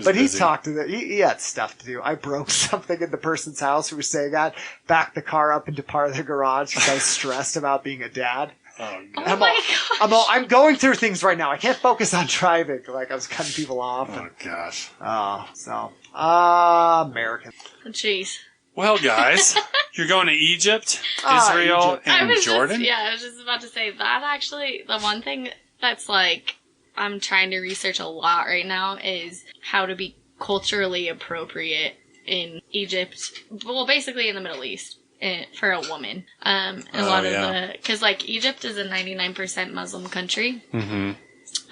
But he talked to them. He had stuff to do. I broke something in the person's house who was saying that. Backed the car up into part of their garage because I was stressed about being a dad. Oh, God. My gosh. I'm going through things right now. I can't focus on driving. Like, I was cutting people off. Oh, gosh. American. Jeez. Well, guys, you're going to Egypt, Israel, Egypt. and Jordan? I was just about to say that actually, the one thing that's like, I'm trying to research a lot right now is how to be culturally appropriate in Egypt. Well, basically in the Middle East. For a woman. A lot of because like Egypt is a 99% Muslim country. Mm-hmm.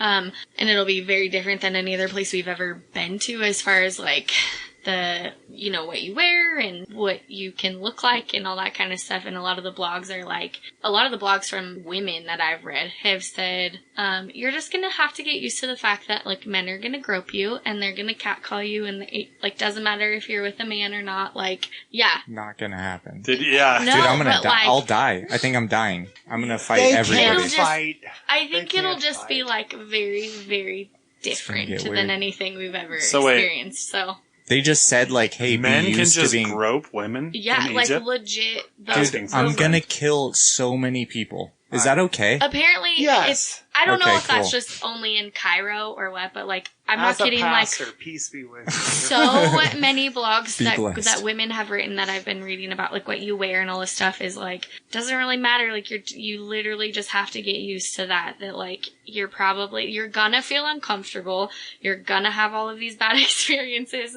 And it'll be very different than any other place we've ever been to as far as like the, you know, what you wear and what you can look like and all that kind of stuff. And a lot of the blogs from women that I've read have said, you're just going to have to get used to the fact that like men are going to grope you and they're going to catcall you and like doesn't matter if you're with a man or not. Like, yeah. Not going to happen. No, Dude, I'm going to die. Like, I'll die. I think I'm dying. I'm going to fight everybody. I think it'll just be like very, very different than anything we've ever experienced. So. They just said, like, hey, men be can used just to being... grope women yeah, in like Egypt? legit. Dude, I'm gonna kill so many people. Is that okay? Apparently, yes. I don't know if that's just only in Cairo or what, but like, I'm not kidding. Pastor, like, peace be with you. So many blogs that women have written that I've been reading about, like what you wear and all this stuff is like, doesn't really matter. Like you literally just have to get used to that like, you're gonna feel uncomfortable. You're gonna have all of these bad experiences.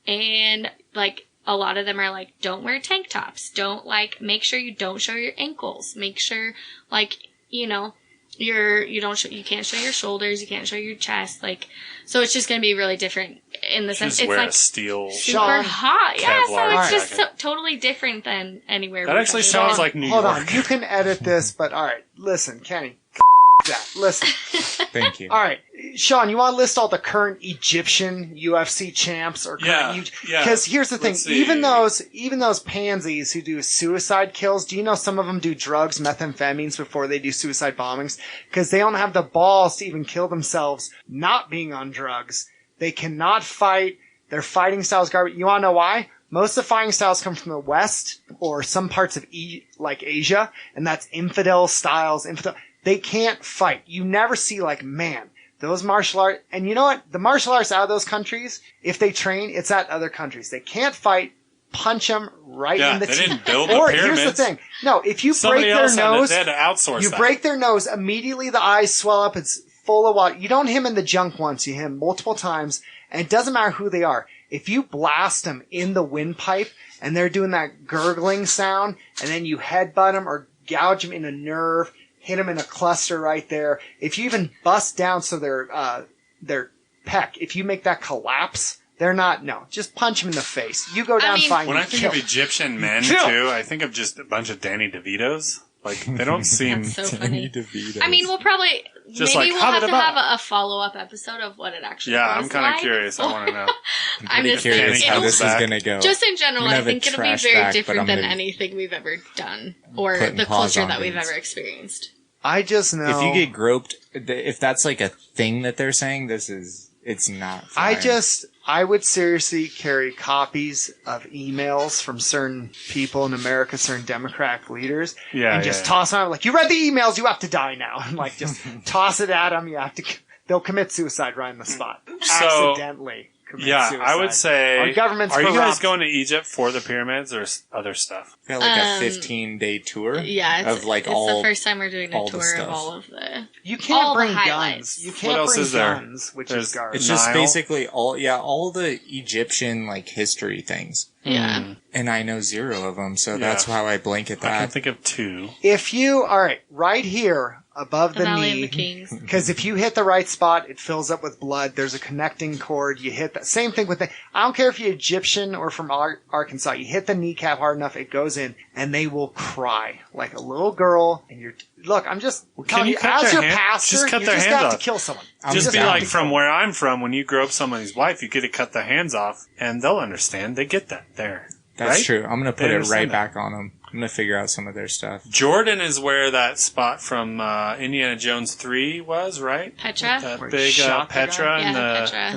And like, a lot of them are like, don't wear tank tops. Don't like, make sure you don't show your ankles. Make sure, like, you know, you can't show your shoulders. You can't show your chest. Like, so it's just going to be really different in the sense. Just it's wear like a steel super hot. Yeah. So it's just jacket. totally different than anywhere. That actually sounds like New York. Hold on. You can edit this, but alright. Listen, Kenny. that. Listen. Thank you. All right. Sean, you want to list all the current Egyptian UFC champs or current because here's the thing, even those pansies who do suicide kills, do you know some of them do drugs, methamphetamines before they do suicide bombings? Because they don't have the balls to even kill themselves not being on drugs. They cannot fight. Their fighting styles garbage. You want to know why? Most of the fighting styles come from the West or some parts of like Asia, and that's infidel styles. They can't fight. You never see man, those martial arts. And you know what? The martial arts out of those countries, if they train, it's at other countries. They can't fight. Punch them right in the teeth. They didn't build the or pyramids. here's the thing. No, if you break their nose, they had to outsource you that. break their nose, immediately the eyes swell up. It's full of water. You don't hit them in the junk once. You hit them multiple times. And it doesn't matter who they are. If you blast them in the windpipe and they're doing that gurgling sound and then you headbutt them or gouge them in a nerve, hit them in a cluster right there. If you even bust down so their pec, if you make that collapse, just punch them in the face. You go down fine. When I think of Egyptian men too, I think of just a bunch of Danny DeVitos. They don't seem so funny. DeVitos. I mean, we'll probably just we'll have to have a follow-up episode of what it actually was. I'm kind of curious. I want to know. I'm just curious thinking how this is going to go. Just in general, I think it'll be very different than anything we've ever done or the culture that we've ever experienced. I just know. If you get groped, if that's a thing that they're saying, it's not fine. I would seriously carry copies of emails from certain people in America, certain Democratic leaders, and just toss them out. You read the emails, you have to die now. And just toss it at them. They'll commit suicide right on the spot. Accidentally commit suicide. I would say, our government's are you guys corrupt. going to Egypt for the pyramids or other stuff? Got a 15-day tour. Yeah, it's all the first time we're doing a tour of all of the. You can't bring highlights. guns. You can't bring guns, which is garbage. It's just basically all the Egyptian history things. Yeah. And I know zero of them, so that's how I blanket that. I can think of 2. If you, alright, right here, above the Valley knee, of the Kings. because if you hit the right spot, it fills up with blood. There's a connecting cord. You hit that. Same thing with I don't care if you're Egyptian or from Arkansas. You hit the kneecap hard enough, it goes in, and they will cry like a little girl. And look, I'm just telling you, as your pastor, just cut you their just hands have off. to kill someone. Just be like from where I'm from, when you grow up somebody's wife, you get to cut their hands off, and they'll understand. They get that there. That's right? true. I'm going to put it right back on them. I'm going to figure out some of their stuff. Jordan is where that spot from Indiana Jones 3 was, right? Petra? That big Petra in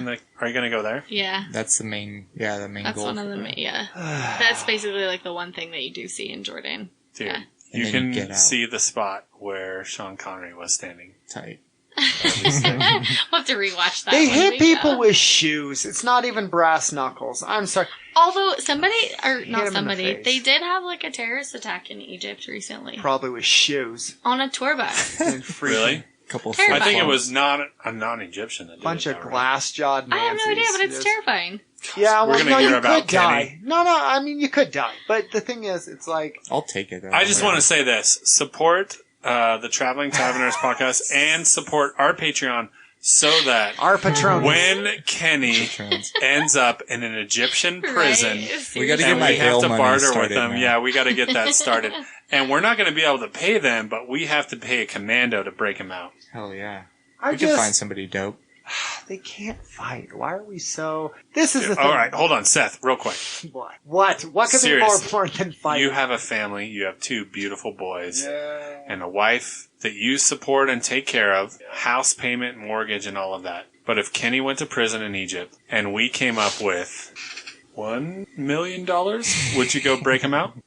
the. Are you going to go there? Yeah. That's the main. Yeah, the main That's goal. one of the. Yeah. That's basically the one thing that you do see in Jordan. Dude, yeah. You can see the spot where Sean Connery was standing. Tight. We'll have to rewatch that. They hit people with shoes. It's not even brass knuckles. I'm sorry. Although they did have a terrorist attack in Egypt recently. Probably with shoes. On a tour bus. Really? Couple. Terrifying. I think it was not a non-Egyptian that did bunch it. of glass-jawed Nancy's. I have no idea, but it's terrifying. Yeah, well, you could die. Kenny. No, I mean, you could die. But the thing is, it's I'll take it. I just want to say this. Support the Traveling Taveners podcast and support our Patreon so that our patron, when Kenny ends up in an Egyptian prison, we got to get my bail money barter started, with them. man. Yeah, we got to get that started. And we're not going to be able to pay them, but we have to pay a commando to break them out. Hell yeah. We can find somebody dope. They can't fight. Why are we so... This is the thing. All right, hold on, Seth, real quick. What could be more important than fighting? You have a family. You have 2 beautiful boys. Yeah. And a wife that you support and take care of. House payment, mortgage, and all of that. But if Kenny went to prison in Egypt and we came up with $1 million, would you go break him out?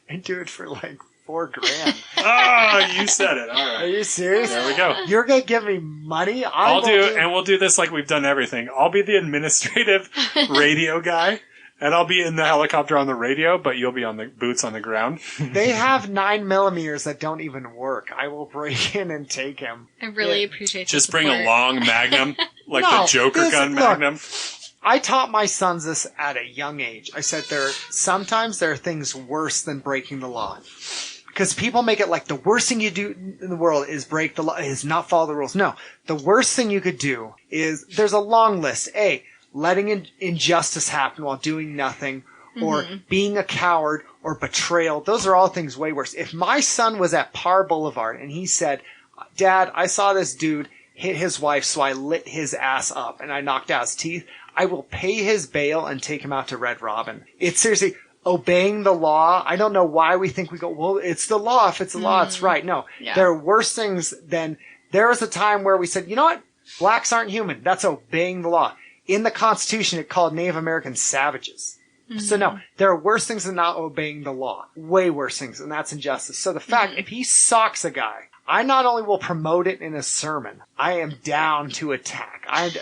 I'd do it for $4,000. Oh, you said it. All right. Are you serious? There we go. You're going to give me money? And we'll do this like we've done everything. I'll be the administrative radio guy, and I'll be in the helicopter on the radio, but you'll be on the boots on the ground. They have 9mm that don't even work. I will break in and take him. I really appreciate Just bring a long Magnum, the Joker gun Magnum. I taught my sons this at a young age. I said sometimes there are things worse than breaking the law. Because people make it like the worst thing you do in the world is break the law, is not follow the rules. No. The worst thing you could do is, there's a long list. A, letting injustice happen while doing nothing, or being a coward, or betrayal. Those are all things way worse. If my son was at Parr Boulevard and he said, Dad, I saw this dude hit his wife, so I lit his ass up and I knocked out his teeth. I will pay his bail and take him out to Red Robin. It's seriously obeying the law. I don't know why we think we go, well, it's the law. If it's the law, it's right. No, there are worse things than, there was a time where we said, you know what? Blacks aren't human. That's obeying the law. In the Constitution, it called Native Americans savages. So no, there are worse things than not obeying the law. Way worse things, and that's injustice. So the fact, if he socks a guy, I not only will promote it in a sermon, I am down to attack. And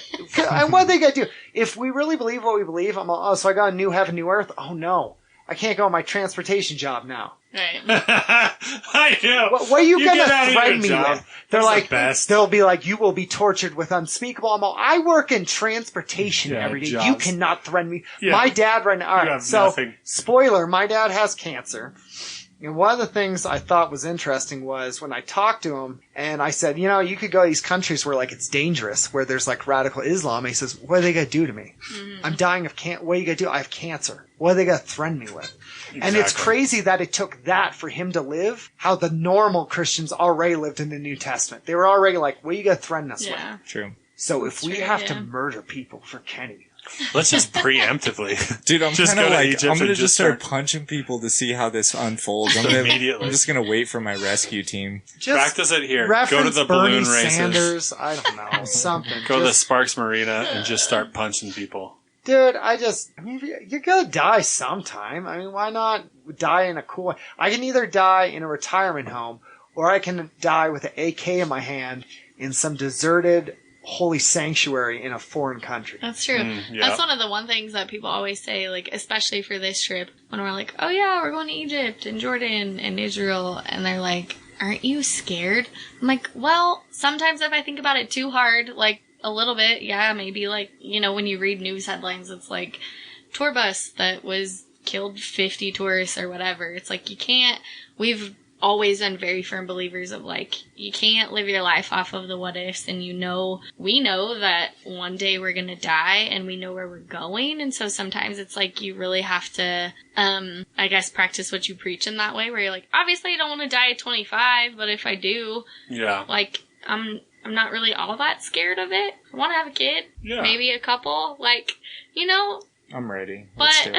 what are they going to do? If we really believe what we believe, so I got a new heaven, new earth? Oh no. I can't go on my transportation job now. Right. I know. What are you going to threaten me job. with? They're like, best. they'll be like, you will be tortured with unspeakable. I work in transportation every day. Jobs. You cannot threaten me. Yeah. My dad right now. All right. So, nothing. spoiler, my dad has cancer. And one of the things I thought was interesting was when I talked to him and I said, you know, you could go to these countries where like it's dangerous, where there's like radical Islam. And he says, what are they going to do to me? I'm dying of cancer. What are you going to do? I have cancer. What are they going to threaten me with? Exactly. And it's crazy that it took that for him to live how the normal Christians already lived in the New Testament. They were already like, what are you going to threaten us with? True. So if we have to murder people for Kenny, let's just preemptively. Dude, I'm just kind of go to like, Egypt I'm going to and just start punching people to see how this unfolds. Immediately. I'm just going to wait for my rescue team. just practice it here. Go to reference the Bernie balloon races. Sanders. I don't know, something. Go to the Just- Sparks Marina and just start punching people. Dude, you're gonna die sometime. I mean, why not die in a cool way? I can either die in a retirement home, or I can die with an AK in my hand in some deserted holy sanctuary in a foreign country. That's true. That's one of the one things that people always say, like, especially for this trip, when we're like, oh yeah, we're going to Egypt and Jordan and Israel, and they're like, aren't you scared? I'm like, well, sometimes if I think about it too hard, like, a little bit, yeah, maybe, like, you know, when you read news headlines, it's like, tour bus that was killed 50 tourists or whatever. It's like, we've always been very firm believers of, like, you can't live your life off of the what ifs, and we know that one day we're gonna die, and we know where we're going, and so sometimes it's like, you really have to, I guess, practice what you preach in that way, where you're like, obviously I don't want to die at 25, but if I do, like, I'm not really all that scared of it. I want to have a kid. Yeah. Maybe a couple. Like, you know. I'm ready. But,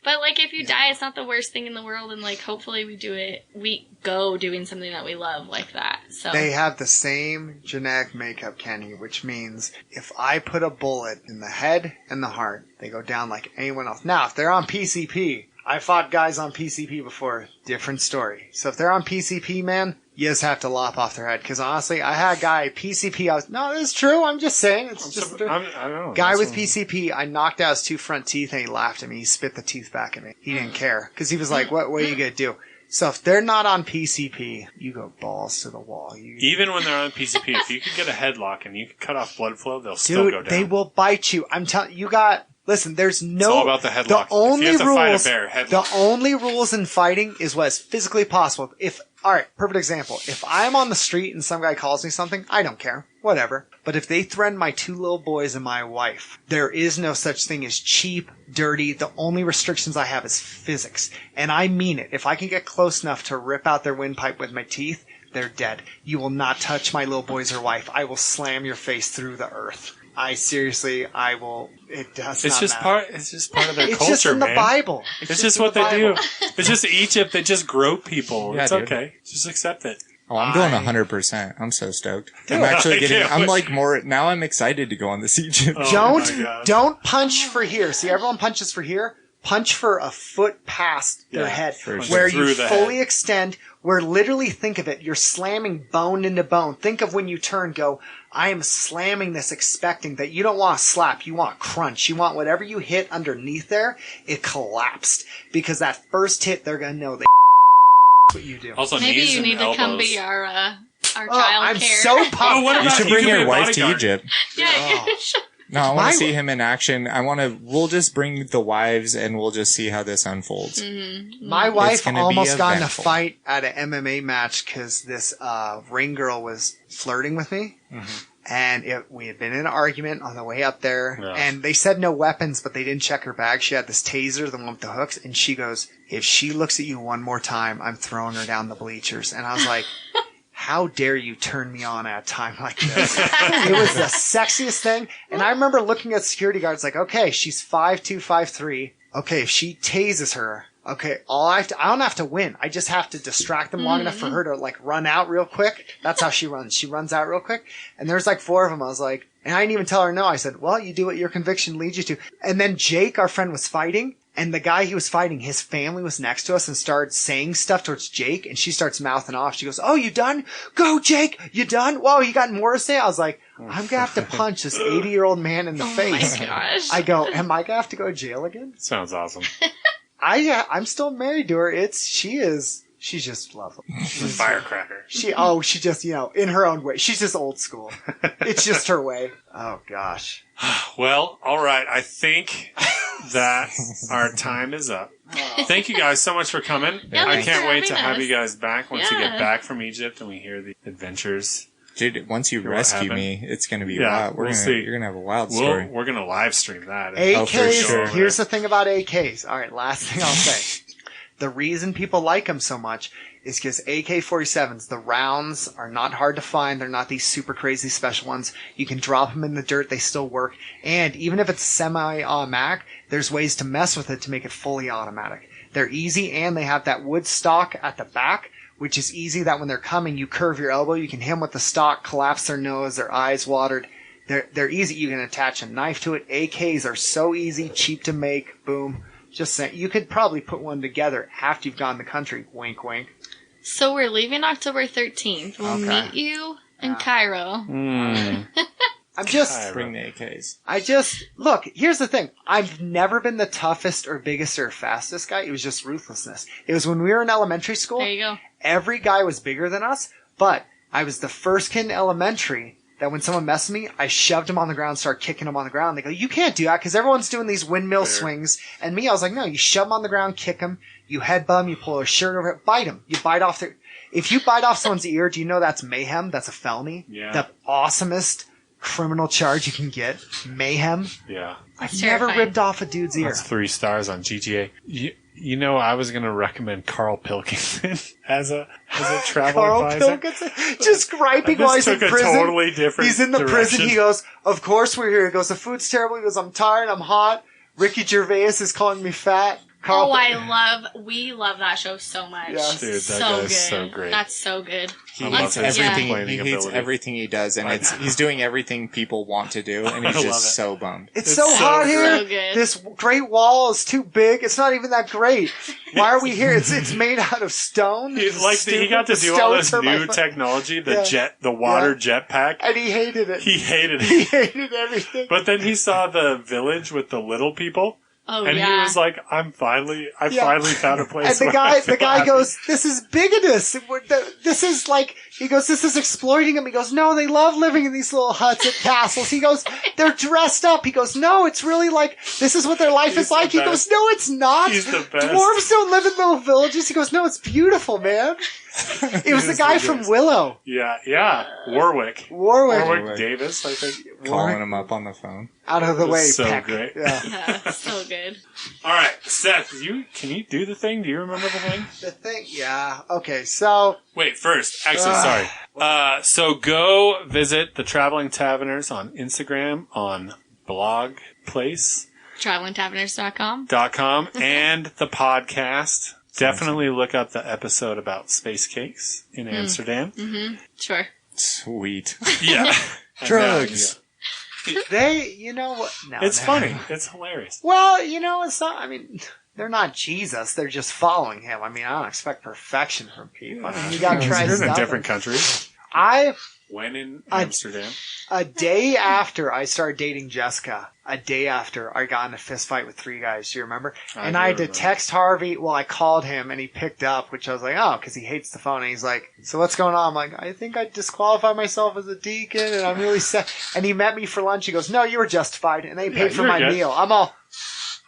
but like, if you die, it's not the worst thing in the world. And, like, hopefully we go doing something that we love like that. So they have the same genetic makeup, Kenny, which means if I put a bullet in the head and the heart, they go down like anyone else. Now, if they're on PCP, I fought guys on PCP before. Different story. So if they're on PCP, man, you just have to lop off their head. Because honestly, I had a guy, PCP, no, this is true. I'm just saying. It's just I don't know. Guy with PCP, I knocked out his 2 front teeth and he laughed at me. He spit the teeth back at me. He didn't care. Because he was like, what are you going to do? So if they're not on PCP, you go balls to the wall. Even when they're on PCP, if you could get a headlock and you could cut off blood flow, they'll still go down. They will bite you. I'm telling you, listen, there's no... It's all about the headlock. If you have to fight a bear, headlock. The only rules in fighting is what is physically possible. Alright, perfect example. If I'm on the street and some guy calls me something, I don't care. Whatever. But if they threaten my 2 little boys and my wife, there is no such thing as cheap, dirty. The only restrictions I have is physics. And I mean it. If I can get close enough to rip out their windpipe with my teeth, they're dead. You will not touch my little boys or wife. I will slam your face through the earth. I will. It does it's not just matter. It's just part of their it's culture, just in the man. Bible. It's just what they do. It's just Egypt. They just grope people. It's okay. Just accept it. Oh, I'm doing 100%. I'm so stoked. I'm actually I'm like more, now I'm excited to go on this Egypt. Don't punch for here. See, everyone punches for here. Punch for a foot past their head. Where you fully extend, where literally, think of it, you're slamming bone into bone. Think of when you turn, go, I am slamming this, expecting that you don't want to slap, you want crunch. You want whatever you hit underneath there, it collapsed. Because that first hit, they're going to know what you do. Also, maybe knees you need and to elbows. come be our child I'm care. so pumped. You should bring your wife to Egypt. Yeah. No, I want to see him in action. We'll just bring the wives and we'll just see how this unfolds. Mm-hmm. My wife almost got in a fight at an MMA match because this ring girl was flirting with me. Mm-hmm. And we had been in an argument on the way up there. Yeah. And they said no weapons, but they didn't check her bag. She had this taser, the one with the hooks. And she goes, if she looks at you one more time, I'm throwing her down the bleachers. And I was like... how dare you turn me on at a time like this? It was the sexiest thing. And I remember looking at security guards like, okay, she's 5'2", 5'3". Okay, if she tases her, okay, I don't have to win. I just have to distract them long enough for her to like run out real quick. That's how she runs. She runs out real quick. And there's like 4 of them. I was like, and I didn't even tell her no. I said, well, you do what your conviction leads you to. And then Jake, our friend, was fighting. And the guy he was fighting, his family was next to us and started saying stuff towards Jake. And she starts mouthing off. She goes, oh, you done? Go, Jake. You done? Whoa, you got more to say? I was like, I'm going to have to punch this 80-year-old man in the face. Oh, my gosh. I go, am I going to have to go to jail again? Sounds awesome. I'm still married to her. She's just lovely. She's a firecracker. She just, in her own way. She's just old school. It's just her way. Oh, gosh. Well, all right. I think that our time is up. Thank you guys so much for coming. Yeah, I can't wait to having have us. you guys back once you get back from Egypt and we hear the adventures. Dude, once you rescue me, it's going to be Yeah, wild. we'll see. You're going to have a wild story. We're going to live stream that. AKs, for sure. Here's the thing about AKs. All right, last thing I'll say. The reason people like them so much is because AK-47s, the rounds are not hard to find. They're not these super crazy special ones. You can drop them in the dirt. They still work. And even if it's semi-automatic, there's ways to mess with it to make it fully automatic. They're easy, and they have that wood stock at the back, which is easy that when they're coming, you curve your elbow. You can hit them with the stock, collapse their nose, their eyes watered. They're easy. You can attach a knife to it. AKs are so easy, cheap to make. Boom. Just saying, you could probably put one together after you've gone the country. Wink, wink. So we're leaving October 13th. We'll meet you in Cairo. I'm just... Bring the AKs. Look, here's the thing. I've never been the toughest or biggest or fastest guy. It was just ruthlessness. It was when we were in elementary school. There you go. Every guy was bigger than us, but I was the first kid in elementary that when someone messed with me, I shoved him on the ground, started kicking him on the ground. They go, you can't do that because everyone's doing these windmill swings. And me, I was like, no, you shove him on the ground, kick him, you headbutt him, you pull his shirt over it, bite him. You bite off their... If you bite off someone's ear, do you know that's mayhem? That's a felony? Yeah. The awesomest criminal charge you can get. Mayhem. Yeah. I've never ripped off a dude's ear. That's 3 stars on GTA. You know, I was going to recommend Carl Pilkington as a travel Carl advisor. Pilkington, just griping while he's in took prison. A totally different He's in the direction. prison. He goes, of course we're here. He goes, the food's terrible. He goes, I'm tired. I'm hot. Ricky Gervais is calling me fat. Carl We love that show so much. Yes. Dude, that so guy good. is so great. That's so good. He love hates his everything. complaining He hates ability. everything he does, and he's doing everything people want to do, and he's I love just it. so bummed. It's It's so so hot good. here. So good. This great wall is too big. It's not even that great. Why are we here? It's made out of stone. He Stupid. got to The do all this stones are my new foot. technology, Yeah. the water Yeah. jetpack. And he hated it. He hated He it. hated everything. But then he saw the village with the little people, Oh, and yeah. he was like, I finally found a place. And the where I feel guy happy." goes, this is bigamous. This is like, he goes, this is exploiting them. He goes, no, they love living in these little huts at castles. He goes, they're dressed up. He goes, no, it's really like, this is what their life He's is like. the He goes, best. no, it's not. He's the best. Dwarves don't live in little villages. He goes, no, it's beautiful, man. It was the is guy the from best. Willow. Yeah. Warwick Warwick. Davis, I think. Calling him up on the phone. Out of the way, So Peck. great. Yeah. Yeah, so good. All right, Seth, can you do the thing? Do you remember the thing? The thing, yeah. Okay, so, Wait, first, actually, sorry. So go visit the Traveling Taveners on Instagram, on blog place. TravelingTaverners.com. and the podcast. Definitely look up the episode about space cakes in Amsterdam. Sure. Sweet. Yeah. And Drugs. you know what? No, It's no. funny. It's hilarious. Well, it's not, I mean, they're not Jesus. They're just following him. I mean, I don't expect perfection from people. I mean, you gotta try You're in a stuff. different country. When in Amsterdam. A day after I started dating Jessica, a day after I got in a fist fight with 3 guys. Do you remember? And I had to remember. text Harvey. Well, I called him and he picked up, which I was like, oh, because he hates the phone. And he's like, so what's going on? I'm like, I think I disqualified myself as a deacon and I'm really sad. And he met me for lunch. He goes, no, you were justified. And they paid for you're my good. meal. I'm all,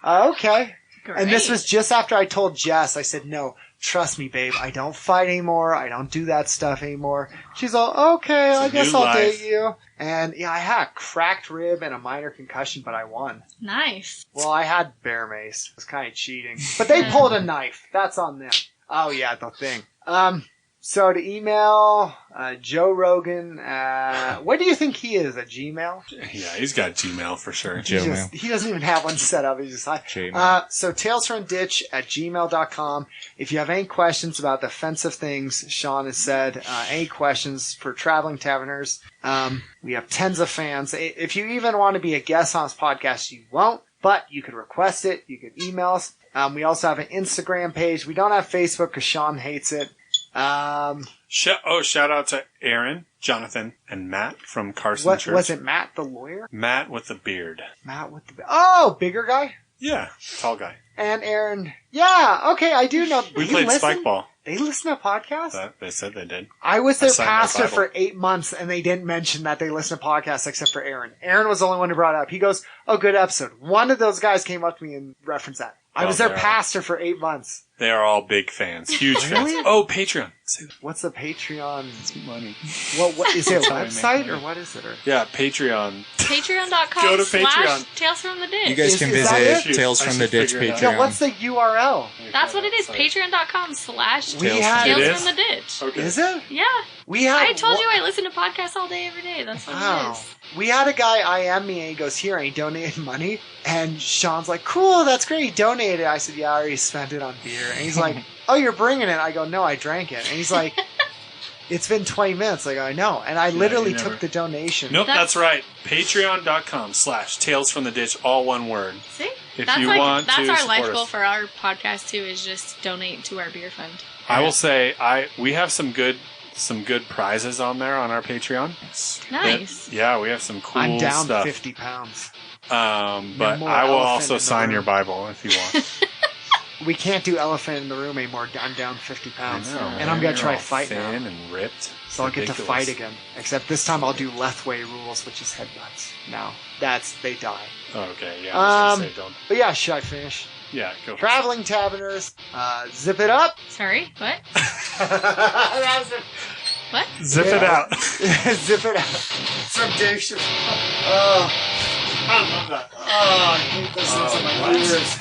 okay. Great. And this was just after I told Jess, I said, no, trust me, babe, I don't fight anymore. I don't do that stuff anymore. She's all, okay, I guess new I'll life. date you. And yeah, I had a cracked rib and a minor concussion, but I won. Nice. Well, I had bear mace. It was kind of cheating. But they pulled a knife. That's on them. Oh yeah, the thing. So to email Joe Rogan, what do you think he is? A Gmail? Yeah, he's got Gmail for sure. He doesn't even have one set up. He's just like, so talesfromditch@gmail.com. If you have any questions about the offensive things Sean has said, any questions for Traveling Taveners, we have tons of fans. If you even want to be a guest on this podcast, you won't, but you could request it. You could email us. We also have an Instagram page. We don't have Facebook because Sean hates it. Shout out to Aaron, Jonathan, and Matt from Carson Church. Was it Matt the lawyer? Matt with the beard. Oh, bigger guy? Yeah, tall guy. And Aaron. Yeah, okay, I do know. We played spike ball. They listen to podcasts? They said they did. I was their pastor for 8 months, and they didn't mention that they listen to podcasts except for Aaron. Aaron was the only one who brought it up. He goes, oh, good episode. One of those guys came up to me and referenced that. I was their pastor for 8 months. They are all big fans. Huge fans. Oh, Patreon. What's the Patreon? It's money. What is it, a website, or what is it? Yeah, Patreon. Patreon.com Go to Patreon. Tales from the Ditch. You guys can visit Tales from the Ditch Patreon. Yeah, what's the URL? That's what it is. Patreon.com/ Tales from the Ditch. Okay. Is it? Yeah. I told you I listen to podcasts all day, every day. That's what it is. We had a guy IM me and he goes, here, and he donated money. And Sean's like, cool, that's great. He donated. I said, yeah, I already spent it on beer. And he's like, oh, you're bringing it? I go, no, I drank it. And he's like, it's been 20 minutes. I go, I know. And I literally took the donation. Nope, that's right. Patreon.com/ Tales from the Ditch, all one word. See? If you want to that's our life support goal us. for our podcast, too, is just donate to our beer fund. I will say, we have some good prizes on there on our Patreon. Nice. Yeah, we have some cool I'm down stuff. 50 pounds. But I will also sign your Bible if you want. We can't do elephant in the room anymore. I'm down 50 pounds. I know, and I'm going to try fight now. thin and ripped. So I'll get to fight again. Except this time I'll do Lethway rules, which is headbutts. Now, they die. Okay, yeah, I was going to say don't. But yeah, should I finish? Yeah, go for Traveling Taveners, zip it up. Sorry, what? That was What? Zip it out. Zip it out. From Dave Chappelle. Oh, I love that. Oh, I hate this into my ears.